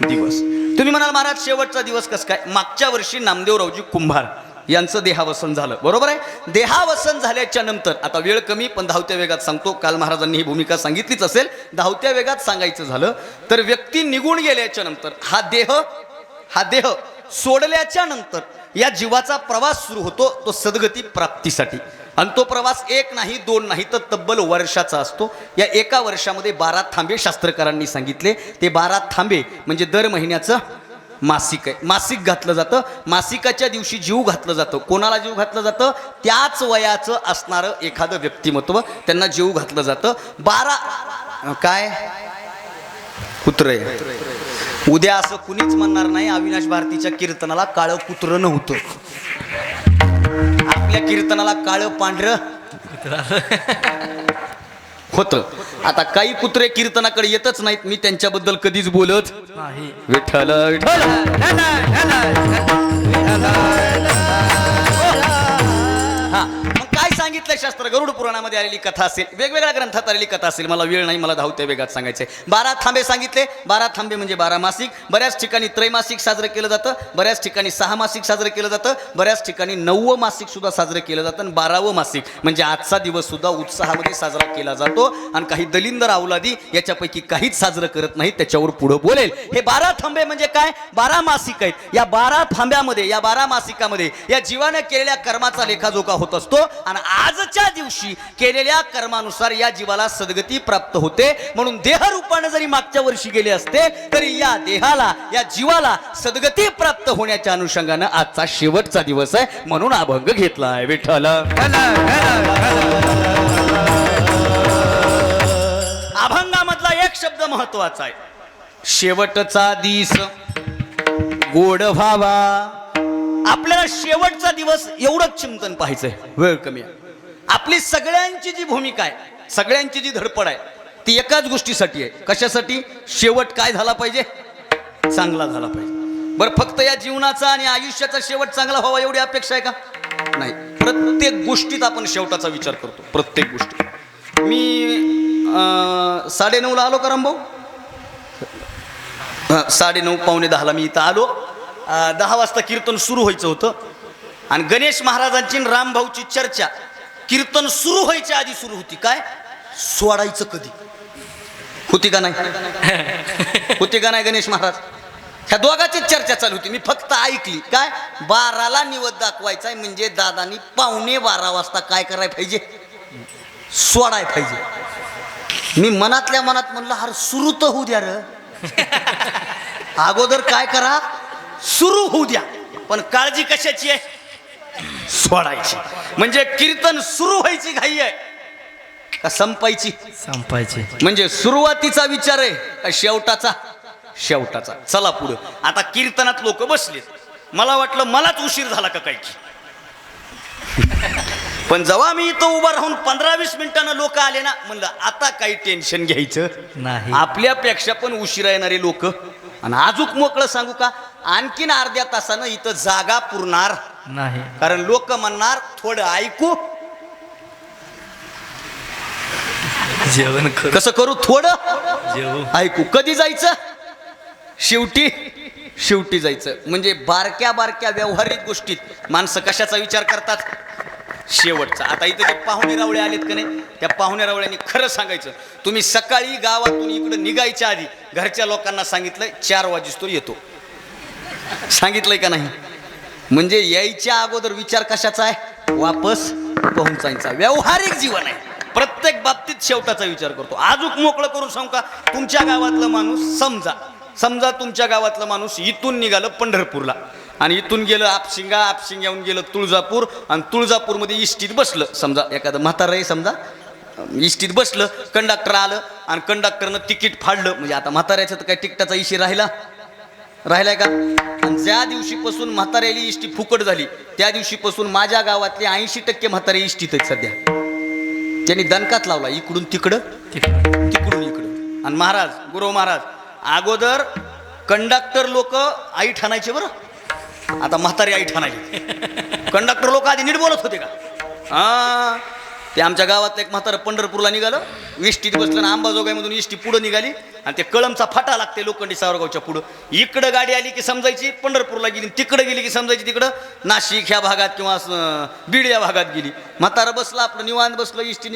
दिवस. तुम्ही म्हणाल महाराज शेवटचा दिवस कसं काय? मागच्या वर्षी नामदेवरावजी कुंभार यांचं देहावसन झालं. बरोबर आहे? देहावसन झाल्याच्या नंतर, आता वेळ कमी पण धावत्या वेगात सांगतो, काल महाराजांनी ही भूमिका सांगितलीच असेल. धावत्या वेगात सांगायचं झालं तर व्यक्ती निघून गेल्याच्या नंतर हा देह सोडल्याच्या नंतर या जीवाचा प्रवास सुरू होतो, तो सद्गती प्राप्तीसाठी. आणि तो प्रवास 1 नाही 2 नाही तर तब्बल वर्षाचा असतो. या एका वर्षामध्ये 12 थांबे शास्त्रकारांनी सांगितले. ते 12 थांबे म्हणजे दर महिन्याचं मासिक आहे. मासिक घातलं जातं. मासिकाच्या दिवशी जीव घातलं जातं. कोणाला जीव घातलं जातं? त्याच वयाचं असणारं एखादं व्यक्तिमत्व, त्यांना जीव घातलं जातं. 12 काय कुत्रे. उद्या असं कुणीच म्हणणार नाही अविनाश भारतीच्या कीर्तनाला काळं कुत्रं नव्हतं. आपल्या कीर्तनाला काळं पांढरं होतं. आता काही कुत्रे कीर्तनाकडे येतच नाहीत, मी त्यांच्याबद्दल कधीच बोलत नाही. विठ्ठल विठ्ठल. हा सांगितलंय शास्त्र, गरुड पुराणामध्ये आलेली कथा असेल, वेगवेगळ्या ग्रंथात आलेली कथा असेल, मला वेळ नाही, मला धावत्या वेगात सांगायचे. 12 थांबे सांगितले. 12 थांबे म्हणजे 12 मासिक. बऱ्याच ठिकाणी त्रैमासिक साजरं केलं जातं, बऱ्याच ठिकाणी 6 मासिक साजरं केलं जातं, बऱ्याच ठिकाणी 9 मासिक सुद्धा साजरं केलं जातं, आणि 12वं मासिक म्हणजे आजचा दिवस सुद्धा उत्साहामध्ये साजरा केला जातो. आणि काही दलिंदर अवलादी याच्यापैकी काहीच साजरं करत नाही, त्याच्यावर पुढे बोलेल. हे 12 थांबे म्हणजे काय? 12 मासिक आहेत. या 12 थांब्यामध्ये, या 12 मासिकामध्ये या जीवाने केलेल्या कर्माचा लेखाजोखा होत असतो, आणि आजच्या दिवशी केलेल्या कर्मानुसार या जीवाला सद्गती प्राप्त होते. म्हणून देहरूपाने जरी मागच्या वर्षी गेले असते तरी या देहाला, या जीवाला सद्गती प्राप्त होण्याच्या अनुषंगानं आजचा शेवटचा दिवस आहे, म्हणून अभंग घेतला आहे. विठ्ठल अभंगामधला एक शब्द महत्वाचा आहे, शेवटचा दिस गोड व्हावा. आपल्याला शेवटचा दिवस एवढंच चिंतन पाहायचंय, वेळ कमी आहे. आपली सगळ्यांची जी भूमिका आहे, सगळ्यांची जी धडपड आहे, ती एकाच गोष्टीसाठी आहे. कशासाठी? शेवट काय झाला पाहिजे? चांगला झाला पाहिजे. बरं, फक्त या जीवनाचा आणि आयुष्याचा शेवट चांगला व्हावा एवढी अपेक्षा आहे का? नाही. प्रत्येक गोष्टीत आपण शेवटाचा विचार करतो, प्रत्येक गोष्टी. मी 9:30 आलो का रामभाऊ? 9:30 पावणे 10 मी इथं आलो. 10 वाजता कीर्तन सुरू व्हायचं होतं, आणि गणेश महाराजांची रामभाऊची चर्चा कीर्तन सुरू व्हायच्या आधी सुरू होती. काय सोडायचं कधी? होती का नाही? होती का नाही? गणेश महाराज, ह्या दोघांची चर्चा चालू होती. मी फक्त ऐकली. काय 12ला निवद दाखवायचा आहे, म्हणजे दादानी 11:15 वाजता काय करायला पाहिजे? सोडाय पाहिजे. मी मनातल्या मनात म्हणलं, अरे सुरू तर होऊ द्या र, अगोदर काय करा, सुरू होऊ द्या. पण काळजी कशाची आहे? सोडायची. म्हणजे कीर्तन सुरू व्हायची घाई आहे का संपायची? संपायचे. म्हणजे सुरुवातीचा विचार आहे का शेवटाचा? शेवटाचा. चला पुढे. आता कीर्तनात लोक बसलेत, मला वाटलं मलाच उशीर झाला का काय की. पण जेव्हा मी इथं उभा राहून 15-20 मिनिटांना लोक आले ना, म्हणलं आता काही टेन्शन घ्यायचं नाही. आपल्यापेक्षा पण उशिरा येणारे लोक. आणि अजूक मोकळं सांगू का, आणखीन अर्ध्या तासानं इथं जागा पुरणार नाही. कारण लोक म्हणणार थोडं ऐकू. जेवण करू. कसं करू? थोडं जेवू. ऐकू. कधी जायचं? शेवटी जायचं. म्हणजे बारक्या बारक्या व्यावहारिक गोष्टीत माणसं कशाचा विचार करतात? शेवटचा. आता इथे जे पाहुणे रावळे आलेत का नाही, त्या पाहुणे रावळ्यांनी खरं सांगायचं, तुम्ही सकाळी गावातून इकडे निघायच्या आधी घरच्या लोकांना सांगितलंय 4 वाजेस्तोवर येतो. सांगितलंय का नाही? म्हणजे यायच्या अगोदर विचार कशाचा आहे? वापस पोहोचायचा. व्यावहारिक जीवन आहे, प्रत्येक बाबतीत शेवटाचा विचार करतो. अजून मोकळं करून सांगू का, तुमच्या गावातलं माणूस समजा तुमच्या गावातलं माणूस इथून निघालं पंढरपूरला, आणि इथून गेलं आपशिंग्याहून गेलं तुळजापूर, आणि तुळजापूरमध्ये इष्टीत बसलं. समजा एखादं म्हातारं आहे, समजा इष्टीत बसलं, कंडक्टर आलं आणि कंडक्टरनं तिकीट फाडलं. म्हणजे आता म्हाताऱ्याचं तर काय तिकिटाचा इशी राहिलाय का? आणि ज्या दिवशीपासून म्हाताऱ्याली इष्टी फुकट झाली, त्या दिवशीपासून माझ्या गावातले 80% म्हातारे इष्टीत आहेत सध्या. त्यांनी दणकाच लावला, इकडून तिकडं तिकडून इकडं. आणि महाराज, गुरु महाराज, अगोदर कंडक्टर लोक आई ठाणायचे बरं, आता म्हातारी आई ठाणायची. कंडक्टर लोक आधी नीट बोलत होते का? ते आमच्या गावातलं एक म्हातारं पंढरपूरला निघालं, इष्टीत बसलं ना, अंबाजोगाईमधून इष्टी पुढं निघाली, आणि ते कळमचा फाटा लागते लोखंडी सावरगावच्या पुढं. इकडं गाडी आली की समजायची पंढरपूरला गेली, तिकडं गेली की समजायची तिकडं नाशिक ह्या भागात किंवा बीड या भागात गेली. म्हातारं बसलं आपलं निवांत बसलं, इष्टी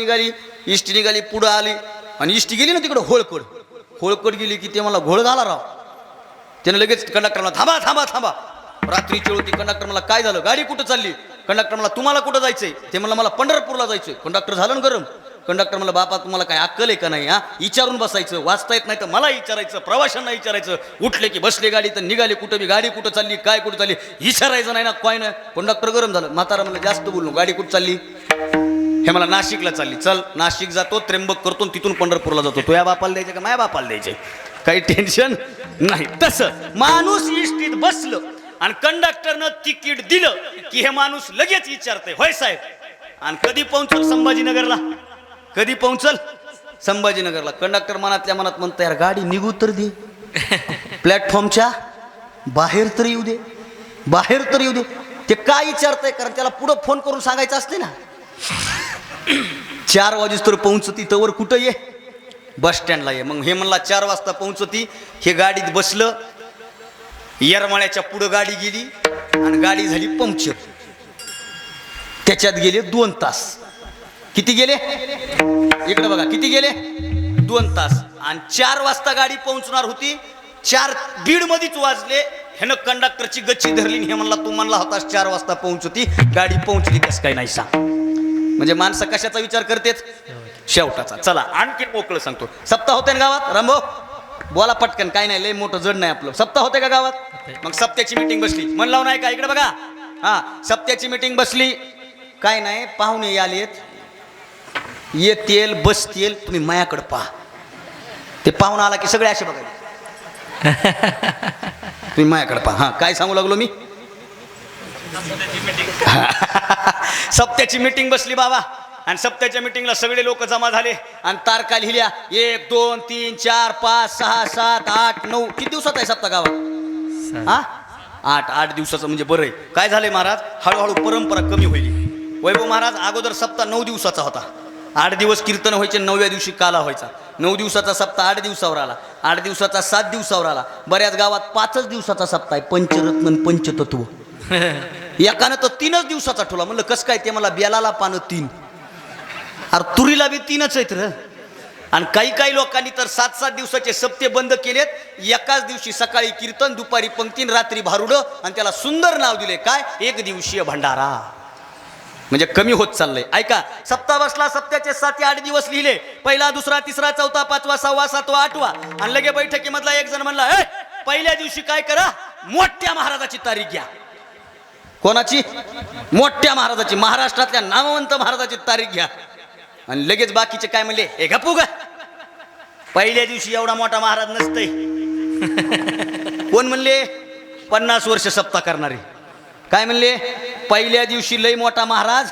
निघाली पुढं आली, आणि इष्टी गेली ना तिकडं होळकड गेली की ते मला घोळ झाला राव. त्यानं लगेच कंडक्टरला थांबा. रात्रीची होती. कंडक्टर मला काय झालं, गाडी कुठं चालली? कंडक्टर मला तुम्हाला कुठं जायचंय? ते मला पंढरपूरला जायचंय. कंडक्टर झालं ना गरम. कंडक्टर मला, बापा तुम्हाला काय अक्कल आहे का नाही? विचारून बसायचं, वाचता येत नाही तर मला विचारायचं, प्रवाशांना विचारायचं, उठले की बसले गाडी तर निघाले कुठं बी, गाडी कुठं चालली, काय कुठं चालली विचारायचं नाही ना, काय नाही. कंडक्टर गरम झालं. म्हातारा मला जास्त बोललो, गाडी कुठं चालली? हे मला नाशिकला चालली. चल नाशिक जातो, त्र्यंबक करतो, तिथून पंढरपूरला जातो. तो या बापाला द्यायचे का माझ्या बापाला द्यायचे? काही टेन्शन नाही. तसं माणूस इष्टीत बसलं आणि कंडक्टरनं तिकीट दिलं की हे माणूस लगेच विचारतंय, होय साहेब, आणि कधी पोहोचल संभाजीनगरला? कधी पोहोचल संभाजीनगरला? कंडक्टर मनातल्या मनात म्हणतं, यार गाडी निघू तर दे, प्लॅटफॉर्मच्या बाहेर तर येऊ दे. ते काय विचारतंय? कारण त्याला पुढं फोन करून सांगायचं असते ना. 4 वाजेस्तोवर पोहोचती तवर कुठं ये, बस स्टँडला ये. मग हे म्हणला 4 वाजता पोहोचती. हे गाडीत बसलं, येरमाळ्याच्या पुढं गाडी गेली आणि गाडी झाली पंक्चर. त्याच्यात गेले 2 तास. किती गेले इकडे बघा, किती गेले 2 तास. आणि 4 वाजता गाडी पोहोचणार होती, 4 बीड मध्येच वाजले. ह्यानं कंडक्टरची गच्ची धरली. हे म्हणला तू म्हणला होतास 4 वाजता पोहोचती, गाडी पोहोचली कसं काय नाही सांग. म्हणजे माणसं कशाचा विचार करतेच, शेवटाचा. चला आणखी मोकळं सांगतो. सप्ताह होते ना गावात, रामभाऊ बोला पटकन, काय नाही लय मोठं जड नाही आपलं. सप्ताह होते का गावात? मग सप्त्याची मीटिंग बसली. मन लावून आहे का, इकडे बघा. हा, सप्त्याची मीटिंग बसली. काय नाही, पाहुणे आलेत, येतील बसतील, तुम्ही मायाकडे पहा. ते पाहुणा आला की सगळे असे बघायचे. तुम्ही मायाकडे पहा. हा, काय सांगू लागलो मी. सप्त्याची मीटिंग बसली बाबा. आणि सप्त्याच्या मीटिंगला सगळे लोक जमा झाले आणि तारखा लिहिल्या. 1 2 3 4 5 6 7 8 9. किती दिवसात आहे सप्ताह गावात? हा, 8 दिवसाचं. म्हणजे बरं आहे. काय झालंय महाराज, हळूहळू परंपरा कमी होईल. वैभव महाराज अगोदर सप्ताह 9 दिवसाचा होता. 8 दिवस कीर्तन व्हायचे, 9व्या दिवशी काला व्हायचा. 9 दिवसाचा सप्ताह 8 दिवसावर आला. 8 दिवसाचा 7 दिवसावर आला. बऱ्याच गावात 5च दिवसाचा सप्ताह आहे. पंचरत्न पंचतत्व. एकानं तर 3च दिवसाचा ठेवला. म्हणलं कसं काय? ते मला बेलाला पानं 3, अरे तुरीला बी 3च आहेत र. आणि काही लोकांनी तर 7-7 दिवसाचे सप्ते बंद केलेत. एकाच दिवशी सकाळी कीर्तन, दुपारी पंक्तीन, रात्री भारुडं. आणि त्याला सुंदर नाव दिले काय, 1 दिवसीय भंडारा. म्हणजे कमी होत चाललंय. ऐका, सप्ताह बसला. सप्त्याचे 7-8 दिवस लिहिले. पहिला, दुसरा, तिसरा, चौथा, 5वा, 6वा, 7वा, 8वा. आणि लगे बैठकीमधला एक जण म्हणला, पहिल्या दिवशी काय करा, मोठ्या महाराजाची तारीख घ्या. कोणाची? मोठ्या महाराजाची, महाराष्ट्रातल्या नामवंत महाराजाची तारीख घ्या. आणि लगेच बाकीचे काय म्हणले, हे गप्पू ग, पहिल्या दिवशी एवढा मोठा महाराज नसतंय. कोण म्हणले? 50 वर्ष सप्ताह करणारे. काय म्हणले? पहिल्या दिवशी लय मोठा महाराज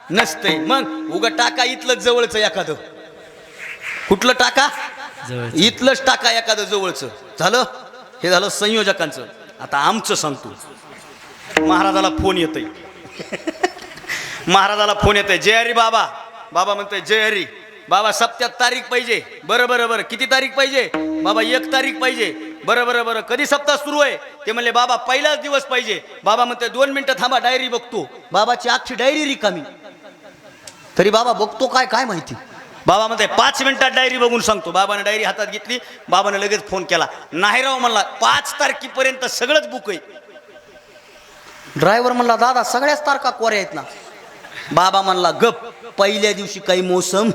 नसतंय. मग उगा टाका इथलं जवळचं एखादं. कुठलं टाका? इथलंच टाका एखादं जवळचं. झालं. हे झालं संयोजकांचं. आता आमचं सांगतो. महाराजाला फोन येतोय. महाराजाला फोन येतोय, जय हरी बाबा. बाबा म्हणतोय जय हरी. बाबा सप्त्यात तारीख पाहिजे. बरं किती तारीख पाहिजे? बाबा 1 तारीख पाहिजे. बरं कधी सप्ताह सुरू आहे? ते म्हणले बाबा पहिलाच दिवस पाहिजे. बाबा म्हणते 2 मिनिटं थांबा, डायरी बघतो. बाबाची अख्खी डायरी रिकामी. तरी बाबा बघतो काय माहिती. बाबा म्हणते 5 मिनिटात डायरी बघून सांगतो. बाबाने डायरी हातात घेतली. बाबाने लगेच फोन केला. नाही राव म्हणला, 5 तारखेपर्यंत सगळंच बुक आहे. ड्रायव्हर म्हणला दादा सगळ्याच तारखा कोऱ्या आहेत ना. बाबा म्हणला गप, पहिल्या दिवशी काही मोसम.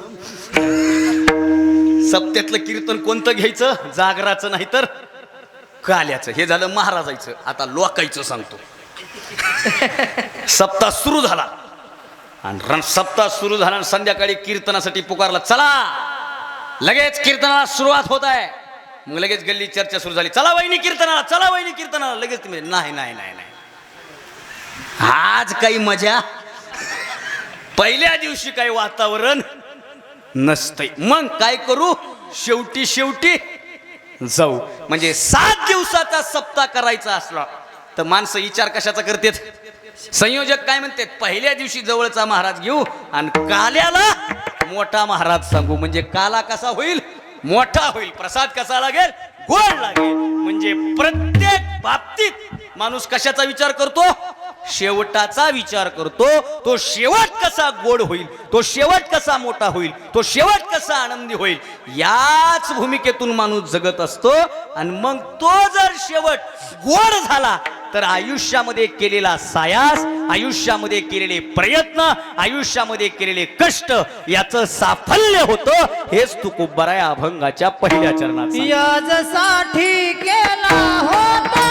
सप्त्यातलं कीर्तन कोणतं घ्यायचं? जागराचं नाही तर काल्याचं. हे झालं महाराजाचं. आता लोकायचं सांगतो. सप्ताह सुरू झाला आणि सप्ताह सुरू झाला. संध्याकाळी कीर्तनासाठी पुकारला, चला लगेच कीर्तनाला सुरुवात होत आहे. मग लगेच गल्ली चर्चा सुरू झाली, चला वहिनी कीर्तनाला, चला वहिनी कीर्तनाला. लगेच तुम्ही नाही आज काही मजा. पहिल्या दिवशी काही वातावरण नसतंय. मग काय करू? शेवटी जाऊ. म्हणजे 7 दिवसाचा सप्ताह करायचा असला तर माणसं विचार कशाचा करतात? संयोजक काय म्हणतात, पहिल्या दिवशी जवळचा महाराज घेऊ आणि काल्याला मोठा महाराज सांगू. म्हणजे काला कसा होईल? मोठा होईल. प्रसाद कसा लागेल? गोड लागेल. म्हणजे प्रत्येक बाबतीत माणूस कशाचा विचार करतो? शेवटाचा विचार करतो. तो शेवट कसा गोड होईल, तो शेवट कसा मोठा होईल, तो शेवट कसा आनंदी होईल, याच भूमिकेतून माणूस जगत असतो. आणि मग तो जर शेवट गोड झाला तर आयुष्यामध्ये केलेला सायास, आयुष्यामध्ये केलेले प्रयत्न, आयुष्यामध्ये केलेले कष्ट याचं साफल्य होतं. हेच तुकोबराया अभंगाच्या पहिल्या चरणात. याजसाठी केला होता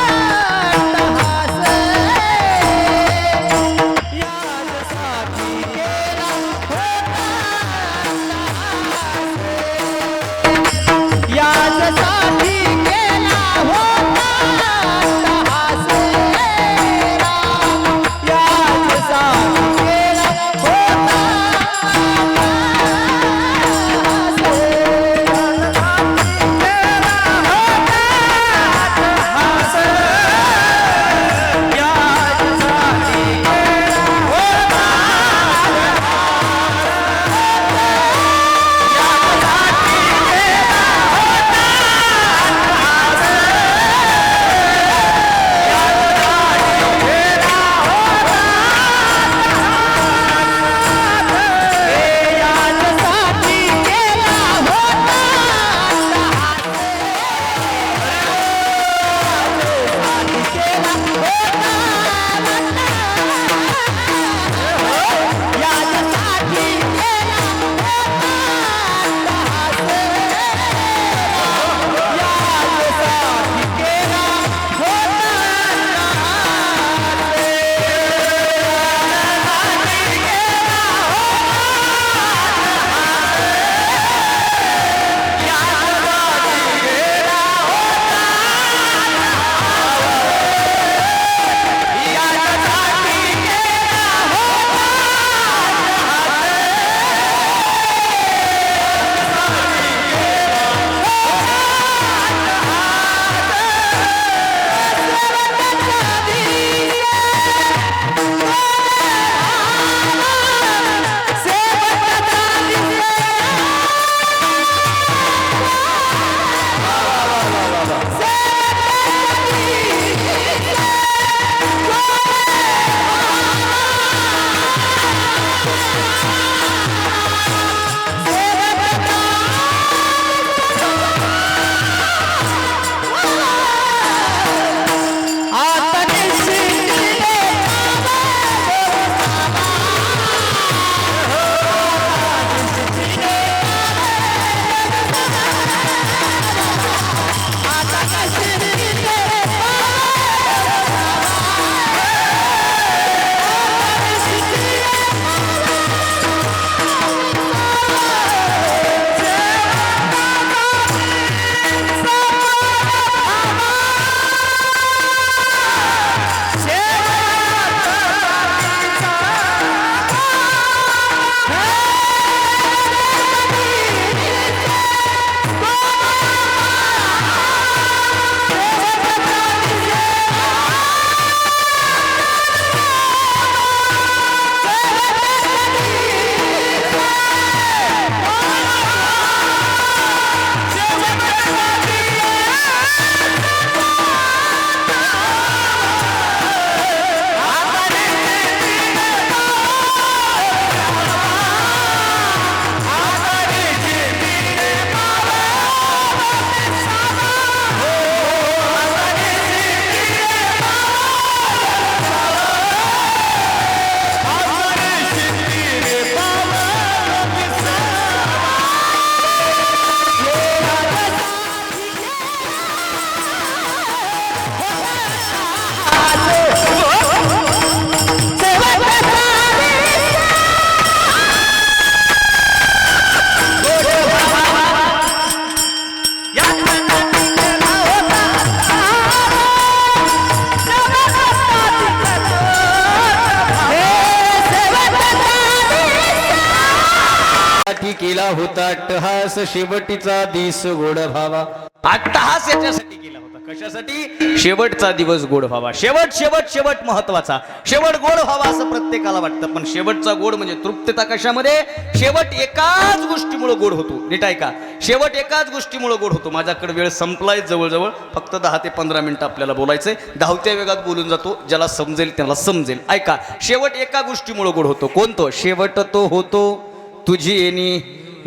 याच्यासाठी केला होता अट्टहास, शेवटीचा दिस गोड व्हावा. अट्टहास याच्यासाठी केला होता, कशासाठी? शेवटचा दिवस गोड व्हावा. शेवट शेवट शेवट महत्वाचा, शेवट गोड व्हावा असं प्रत्येकाला वाटतं, पण शेवटचा गोड म्हणजे तृप्तता कशामध्ये? शेवट एकाच गोष्टीमुळे गोड होतो. नीट ऐका, शेवट एकाच गोष्टीमुळे गोड होतो. माझ्याकडे वेळ संपलाय जवळजवळ, फक्त 10 ते 15 मिनिटं आपल्याला बोलायचंय. धावत्या वेगात बोलून जातो, ज्याला समजेल त्याला समजेल. ऐका, शेवट एका गोष्टीमुळे गोड होतो. कोणतो? शेवट तो होतो तुझी येणी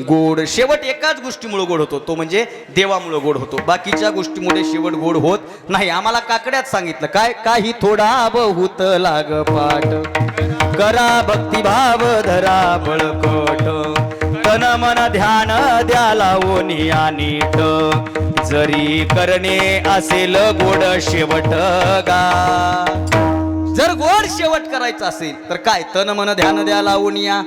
गोड. शेवट एकाच गोष्टीमुळे गोड होतो, तो म्हणजे देवामुळे गोड होतो. बाकीच्या गोष्टीमुळे शेवट गोड होत नाही. आम्हाला काकड्यात सांगितलं काय? काही थोडा बहुत लाग पाठ, करा भक्तिभाव धरा बळकट, तन मन ध्यान द्या लावून नीट, जरी करणे असेल गोड शेवट गा. जर गोड शेवट करायचं असेल तर काय? तन मन ध्यान द्या लावून या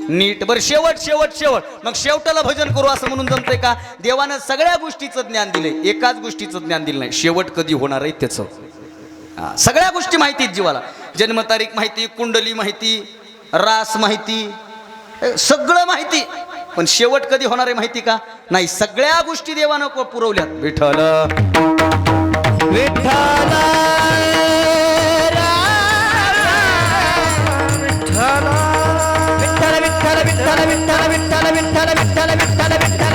नीट. बर शेवट शेवट शेवट, मग शेवटाला भजन करू असं म्हणून जमतंय का? देवानं सगळ्या गोष्टीचं ज्ञान दिलंय, एकाच गोष्टीचं ज्ञान दिलं नाही. शेवट कधी होणार आहे त्याचं. सगळ्या गोष्टी माहिती आहेत जीवाला, जन्मतारीख माहिती, कुंडली माहिती, रास माहिती, सगळं माहिती, पण शेवट कधी होणार आहे माहिती का? नाही. सगळ्या गोष्टी देवानं पुरवल्यात. विठ्ठल विठ्ठल विठ्ठल विठ्ठल विठ्ठल विठ्ठल विठ्ठल विठ्ठल विठ्ठल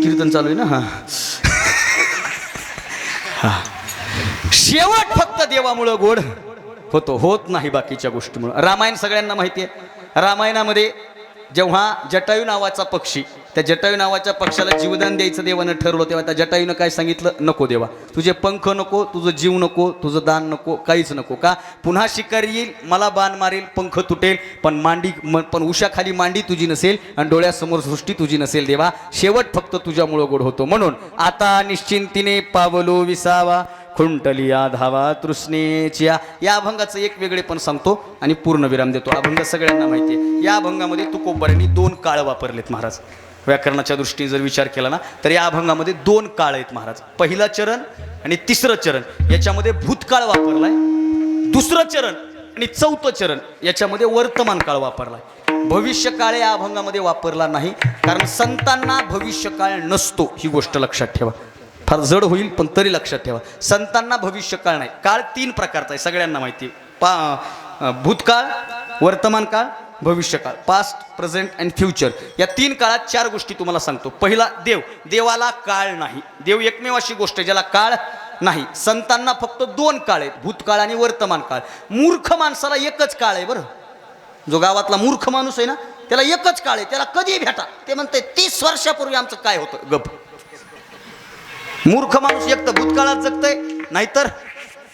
कीर्तन चालू आहे ना. हा, शेवट फक्त देवामुळं गोड होतो, होत नाही बाकीच्या गोष्टीमुळं. रामायण सगळ्यांना माहिती आहे. रामायणामध्ये जेव्हा जटायू नावाचा पक्षी, त्या जटायू नावाच्या पक्षाला जीवदान द्यायचं देवानं ठरवलं, तेव्हा त्या जटायूनं काय सांगितलं? नको देवा, तुझे पंख नको, तुझं जीव नको, तुझं दान नको, काहीच नको. का? पुन्हा शिकारी येईल, मला बाण मारेल, पंख तुटेल, पण पण उशाखाली मांडी तुझी नसेल आणि डोळ्यासमोर सृष्टी तुझी नसेल. देवा, शेवट फक्त तुझ्यामुळं गोड होतो. म्हणून आता निश्चिंतीने पावलो विसावा, खुंटलिया धावा तृष्णेच्या. या अभंगाचं एक वेगळे पण सांगतो आणि पूर्ण विराम देतो. अभंग सगळ्यांना माहिती आहे. या अभंगामध्ये तुकोबारांनी 2 काळ वापरलेत महाराज. व्याकरणाच्या दृष्टीने जर विचार केला ना, तर या अभंगामध्ये 2 काळ आहेत महाराज. पहिला चरण आणि तिसरं चरण याच्यामध्ये भूतकाळ वापरलाय. दुसरं चरण आणि चौथं चरण याच्यामध्ये वर्तमान काळ वापरलाय. भविष्यकाळ या अभंगामध्ये वापरला नाही, कारण संतांना भविष्यकाळ नसतो. ही गोष्ट लक्षात ठेवा. फार जड होईल पण तरी लक्षात ठेवा. संतांना भविष्यकाळ नाही. काळ 3 प्रकारचा आहे, सगळ्यांना माहिती. भूतकाळ, वर्तमान काळ, भविष्यकाळ. Past, present and future. या 3 काळात 4 गोष्टी तुम्हाला सांगतो. पहिला देव. देवाला काळ नाही. देव एकमेव अशी गोष्ट आहे ज्याला काळ नाही. संतांना फक्त 2 काळ आहेत, भूतकाळ आणि वर्तमान काळ. मूर्ख माणसाला एकच काळ आहे बरं. जो गावातला मूर्ख माणूस आहे ना, त्याला एकच काळ आहे, त्याला कधी भेटा. ते म्हणते 30 वर्षापूर्वी आमचं काय होतं. गप. मूर्ख माणूस एक तर भूतकाळात जगतय, नाहीतर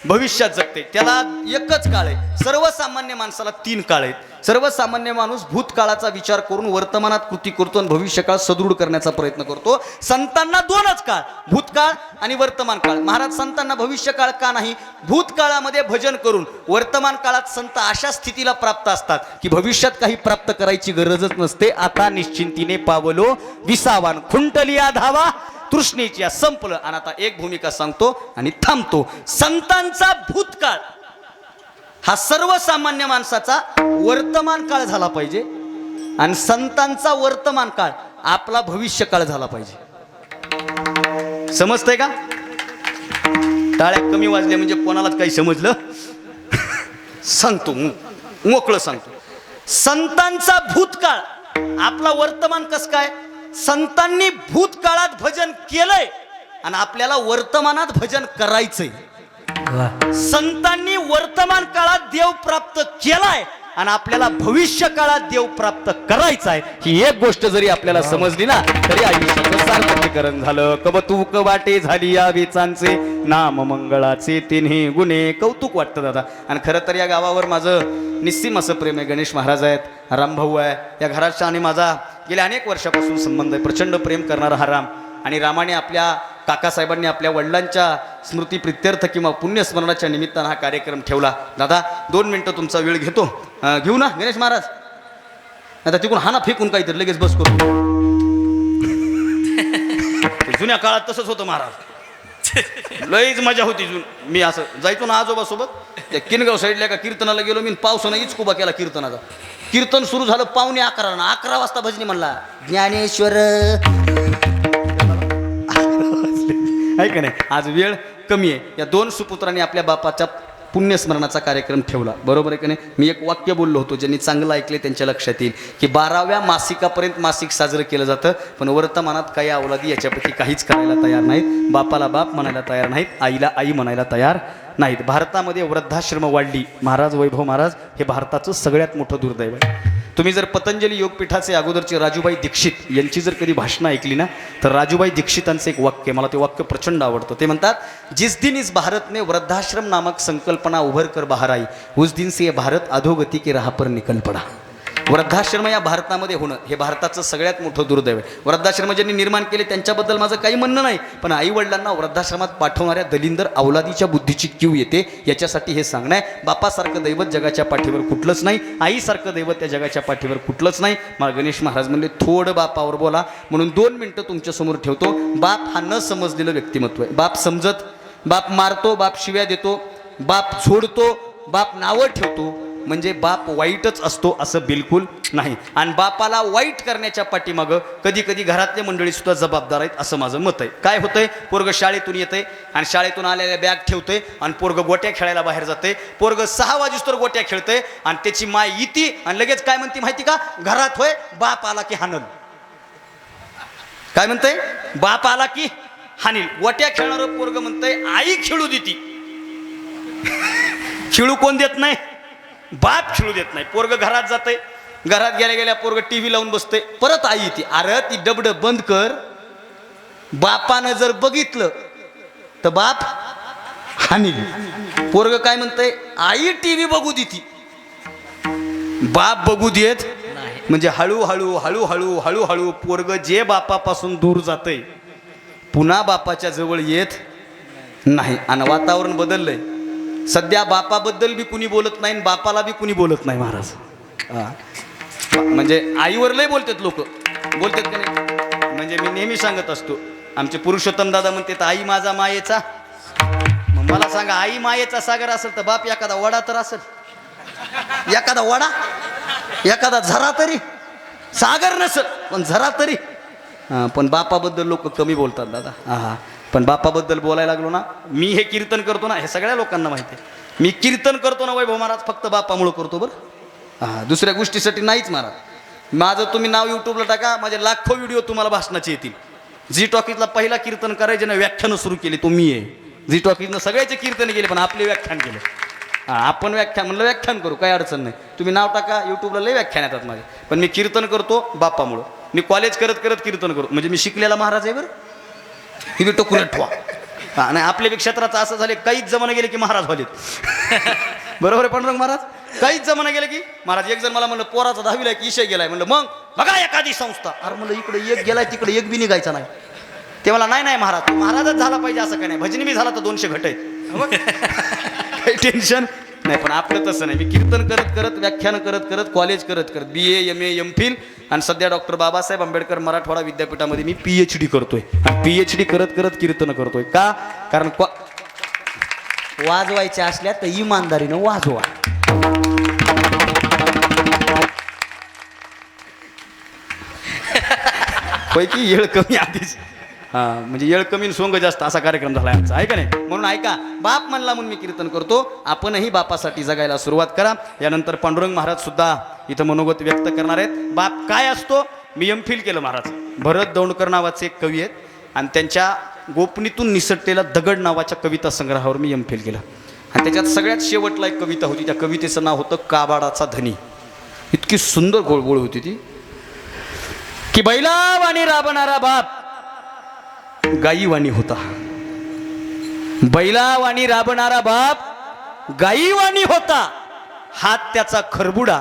भविष्यात जगते. त्याला एकच काळ आहे. सर्वसामान्य माणसाला 3 काळ आहेत. सर्वसामान्य माणूस भूतकाळाचा विचार करून वर्तमानात कृती करतो आणि भविष्यकाळ सदृढ करण्याचा प्रयत्न करतो. संतांना 2च काळ, भूतकाळ आणि वर्तमान काळ. महाराज, संतांना भविष्यकाळ का नाही? भूतकाळामध्ये भजन करून वर्तमान काळात संत अशा स्थितीला प्राप्त असतात की भविष्यात काही प्राप्त करायची गरजच नसते. आता निश्चिंतीने पावलो विसावान, खुंटलिया धावा तृष्णेची. संपलं. आणि आता एक भूमिका सांगतो आणि थांबतो. संतांचा भूतकाळ हा सर्वसामान्य माणसाचा वर्तमान काळ झाला पाहिजे आणि संतांचा वर्तमान काळ आपला भविष्य काळ झाला पाहिजे. समजतंय का? टाळ्या कमी वाजल्या म्हणजे कोणालाच काही समजलं? सांगतो, मोकळं सांगतो. संतांचा भूतकाळ आपला वर्तमान कसं काय? संतांनी भूतकाळात भजन केलंय आणि आपल्याला वर्तमानात भजन करायचंय. संतांनी वर्तमान काळात देव प्राप्त केलाय आणि आपल्याला भविष्य काळात देव प्राप्त करायचा आहे. ही एक गोष्ट जरी आपल्याला समजली ना, तरी आयुष्याचं सार्थकीकरण झालं. कबतूक वाटे झाली या वेचांचे, नाम मंगळाचे 3 गुणे. कौतुक वाटतं दादा. आणि खरं तर या गावावर माझं निस्सीम असं प्रेम आहे. गणेश महाराज आहेत, रामभाऊ आहे. या घराचा आणि माझा गेल्या अनेक वर्षापासून संबंध आहे. प्रचंड प्रेम करणारा हा राम. आणि रामाने आपल्या काकासाहेबांनी आपल्या वडिलांच्या स्मृती प्रित्यर्थ किंवा पुण्यस्मरणाच्या निमित्तानं हा कार्यक्रम ठेवला. दादा 2 मिनटं तुमचा वेळ घेतो. घेऊ ना गणेश महाराज? आता तिकडून हाना फेकून काहीतरी लगेच बस करू. जुन्या काळात तसंच होतं महाराज. लईच मजा होती जून. मी असं जायचो ना आजोबासोबत त्या किनगाव साईडला एका कीर्तनाला गेलो मी, पावसानं इचकुबा केला कीर्तनाचा. कीर्तन सुरू झालं 11:15 ना 11 वाजता भजनी म्हणला ज्ञानेश्वर. आहे का नाही. आज वेळ कमी आहे. या 2 सुपुत्रांनी आपल्या बापाच्या पुण्यस्मरणाचा कार्यक्रम ठेवला, बरोबर आहे का नाही. मी एक वाक्य बोललो होतो, ज्यांनी चांगलं ऐकले त्यांच्या लक्षात येईल की 12व्या मासिकापर्यंत मासिक साजरं केलं जातं, पण वर्तमानात काही अवलादी याच्यापैकी काहीच करायला तयार नाहीत. बापाला बाप म्हणायला तयार नाहीत, आईला आई म्हणायला तयार नाहीत. भारतामध्ये वृद्धाश्रम वाढली. महाराज वैभव महाराज हे भारताचं सगळ्यात मोठं दुर्दैव आहे. तुम्ही जर पतंजली योगपीठाचे अगोदरचे राजूभाई दीक्षित यांची जर कधी भाषणं ऐकली ना, तर राजूभाई दीक्षितांचं एक वाक्य, मला ते वाक्य प्रचंड आवडतं. ते म्हणतात, जिस दिन इस भारत ने वृद्धाश्रम नामक संकल्पना उभर कर बाहर आई, उस दिन से ये भारत अधोगती के राह पर निकल पडा. वृद्धाश्रम या भारतामध्ये होणं हे भारताचं सगळ्यात मोठं दुर्दैव आहे. वृद्धाश्रम ज्यांनी निर्माण केले त्यांच्याबद्दल माझं काही म्हणणं नाही, पण आईवडिलांना वृद्धाश्रमात पाठवणाऱ्या दलिंदर अवलादीच्या बुद्धीची कीव येते. याच्यासाठी हे सांगणं आहे, बापासारखं दैवत जगाच्या पाठीवर कुठलंच नाही, आईसारखं दैवत त्या जगाच्या पाठीवर कुठलंच नाही. मला गणेश महाराज म्हणले थोडं बापावर बोला, म्हणून 2 मिनटं तुमच्यासमोर ठेवतो. बाप हा न समजलेलं व्यक्तिमत्व आहे. बाप समजत, बाप मारतो, बाप शिव्या देतो, बाप झोडतो, बाप नावं ठेवतो, म्हणजे बाप वाईटच असतो असं बिलकुल नाही. आणि बापाला वाईट करण्याच्या पाठीमागं कधी कधी घरातले मंडळी सुद्धा जबाबदार आहेत असं माझं मत आहे. काय होतंय, पोरग शाळेतून येतंय आणि शाळेतून आलेल्या बॅग ठेवतंय आणि पोरग गोट्या खेळायला बाहेर जाते. पोरग 6 वाजेस्तोवर गोट्या खेळतंय आणि त्याची माय येते आणि लगेच काय म्हणते माहिती का, घरात होय बाप आला की हाणल. काय म्हणतंय, बाप आला की हानील. गोट्या खेळणारं पोरग म्हणतंय आई खेळू देती. खेळू कोण देत नाही, बाप खेळू देत नाही. पोरग घरात जाते, घरात गेल्या गेल्या पोरग टीव्ही लावून बसते, परत आई येते, अरे ती डबड बंद कर. बापानं जर बघितलं तर बाप हानील. पोरग काय म्हणतंय, आई टीव्ही बघू देती, बाप बघू देत म्हणजे हळूहळू हळूहळू हळूहळू पोरग जे बापापासून दूर जातंय पुन्हा बापाच्या जवळ येत नाही. आणि वातावरण बदललंय. सध्या बापाबद्दल बी कुणी बोलत नाही, बापाला बी कुणी बोलत नाही महाराज. म्हणजे आईवर लय बोलतात लोक, बोलतात का नाही. म्हणजे मी नेहमी सांगत असतो, आमचे पुरुषोत्तम दादा म्हणते आई माझा मायेचा. मग मला सांगा, आई मायेचा सागर असेल तर बाप एखादा वडा तर असेल, एखादा वडा, एखादा झरा तरी. सागर नसेल पण झरा तरी. पण बापाबद्दल लोक कमी बोलतात दादा. हा, पण बापाबद्दल बोलायला लागलो ना, मी हे कीर्तन करतो ना, हे सगळ्या लोकांना माहिती आहे. मी कीर्तन करतो ना वैभव महाराज फक्त बापामुळं करतो बरं. हा, दुसऱ्या गोष्टीसाठी नाहीच महाराज. माझं तुम्ही नाव यूट्यूबला टाका, माझे लाखो व्हिडिओ तुम्हाला भाषणाचे येतील. झी टॉकीजला पहिला कीर्तन करायचे ना व्याख्यानं सुरू केली तो मी आहे. झी टॉकीजनं सगळ्याचे कीर्तन केले पण आपले व्याख्यान केले. आपण व्याख्यान म्हणलं व्याख्यान करू, काही अडचण नाही. तुम्ही नाव टाका यूट्यूबला, लय व्याख्यान येतात माझे. पण मी कीर्तन करतो बापामुळं. मी कॉलेज करत करत कीर्तन करतो, म्हणजे मी शिकलेला महाराज आहे बरं. ही टोकून ठेवा. हा, नाही आपल्या क्षेत्राचं असं झाले, काहीच जमाने गेले की महाराज व्हालेत. बरोबर आहे पांडुरंग महाराज. काहीच जमाने गेले की महाराज. एक जण मला म्हणलं पोराचा 10वीला एक विषय गेलाय, म्हणलं मग बघा एखादी संस्था. अरे म्हणलं इकडे एक गेलाय तिकडे एक बी निघायचा नाही. ते मला नाही महाराज, तू महाराजच झाला पाहिजे असं काय नाही, भजनी बी झाला तर 200 घट आहेत. काही टेन्शन नाही. पण आपलं तसं नाही. मी कीर्तन करत करत, व्याख्यान करत करत, कॉलेज करत करत, BA MA MPhil आणि सध्या डॉक्टर बाबासाहेब आंबेडकर मराठवाडा विद्यापीठामध्ये मी PhD करतोय. PhD करत करत कीर्तन करतोय. का? कारण वाजवायच्या असल्या तर इमानदारीनं वाजवा. पैकी येळ कमी आधीच. हां, म्हणजे येळ कमी सोंग जास्त असा कार्यक्रम झाला आमचा, आहे का नाही. म्हणून ऐका, बाप म्हणला म्हणून मी कीर्तन करतो. आपणही बापासाठी जगायला सुरुवात करा. यानंतर पांडुरंग महाराज सुद्धा इथं मनोगत व्यक्त करणार आहेत. बाप काय असतो मी MPhil केलं महाराज. भरत दौंडकर नावाचे एक कवी आहेत आणि त्यांच्या गोपनीतून निसटलेला दगड नावाच्या कविता संग्रहावर मी MPhil केलं. आणि त्याच्यात सगळ्यात शेवटला एक कविता होती. त्या कवितेचं नाव होतं काबाडाचा धनी. इतकी सुंदर गोळगोळ होती ती की बैलावाणी राबणारा बाप गाईवाणी होता. बैलावाणी राबणारा बाप गाईवाणी होता. हात त्याचा खरबुडा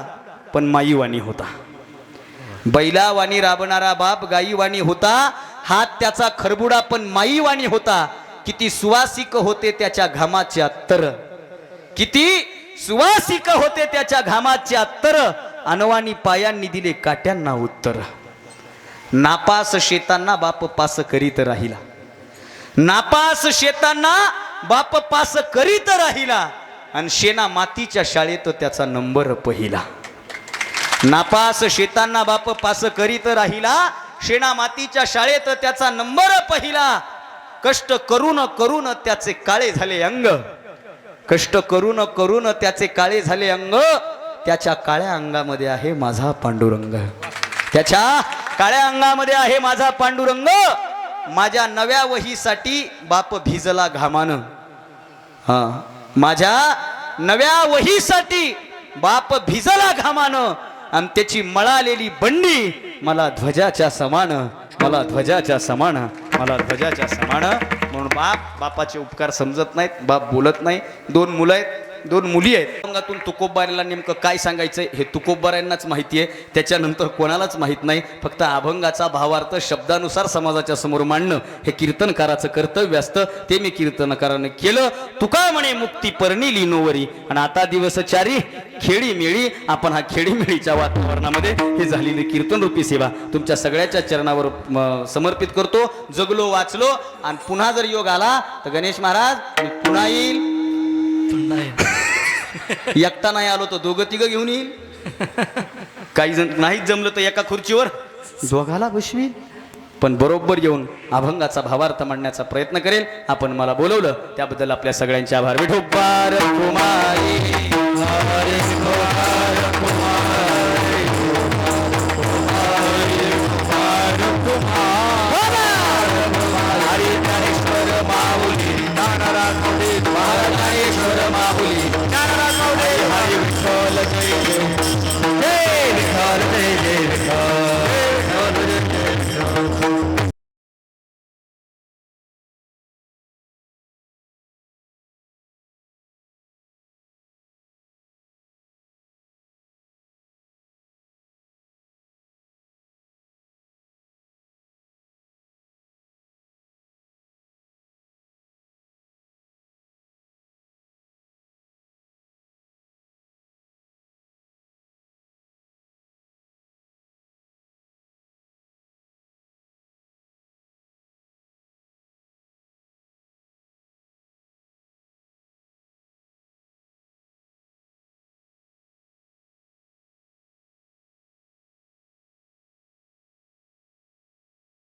पण माईवाणी होता. बैलावाणी राबणारा बाप गाईवाणी होता. हात त्याचा खरबुडा पण माईवाणी होता. किती सुवासिक होते त्याच्या घामाचे अत्तर, किती सुवासिक होते त्याच्या घामाचे अत्तर. अनवानी पायांनी दिले काट्यांना उत्तर. नापास शेतांना बाप पास करीत राहिला. नापास शेतांना बाप पास करीत राहिला आणि शेणा मातीच्या शाळेत त्याचा नंबर पहिला. नापास शेतांना बाप पास करीत राहिला, शेणा मातीच्या शाळेत त्याचा नंबर पहिला. कष्ट करून करून त्याचे काळे झाले अंग, कष्ट करून करून त्याचे काळे झाले अंग. त्याच्या काळ्या अंगामध्ये आहे माझा पांडुरंग, त्याच्या काळ्या अंगामध्ये आहे माझा पांडुरंग. माझ्या नव्या वहीसाठी बाप भिजला घामानं. हा, माझ्या नव्या वहीसाठी बाप भिजला घामानं आणि त्याची मळालेली बंडी मला ध्वजाच्या समान, मला ध्वजाच्या समान, मला ध्वजाच्या समान. म्हणून बापाचे उपकार समजत नाहीत, बाप बोलत नाही. 2 मुलं आहेत, 2 मुली आहेत. अभंगातून तुकोबाराला नेमकं काय सांगायचंय हे तुकोबारांनाच माहिती आहे, त्याच्यानंतर कोणालाच माहित नाही. फक्त अभंगाचा भावार्थ शब्दानुसार समाजाच्या समोर मांडणं हे कीर्तनकाराचं कर्तव्य असतं. ते मी कीर्तनकाराने केलं. तुका म्हणे मुक्ती परणी लिनोवरी, आणि आता दिवस चारी खेडी मेळी. आपण हा खेडी मेळीच्या वातावरणामध्ये ही झालेली कीर्तन रूपी सेवा तुमच्या सगळ्याच्या चरणावर समर्पित करतो. जगलो वाचलो आणि पुन्हा जर योग आला तर गणेश महाराज मी पुन्हा येईल. एकटा नाही आलो तर 2-3 घेऊन येईल. काही जण नाहीच जमलं तर एका खुर्चीवर दोघाला बसवी, पण बरोबर येऊन अभंगाचा भावार्थ मांडण्याचा प्रयत्न करेल. आपण मला बोलवलं त्याबद्दल आपल्या सगळ्यांचे आभार. विठोबार कुमारी हरे कुमार कुमारी हरे ज्ञानेश्वर माऊली ज्ञानेश्वर माऊली हरे विठ्ठल जय जय विठ्ठल जय जय विठ्ठल.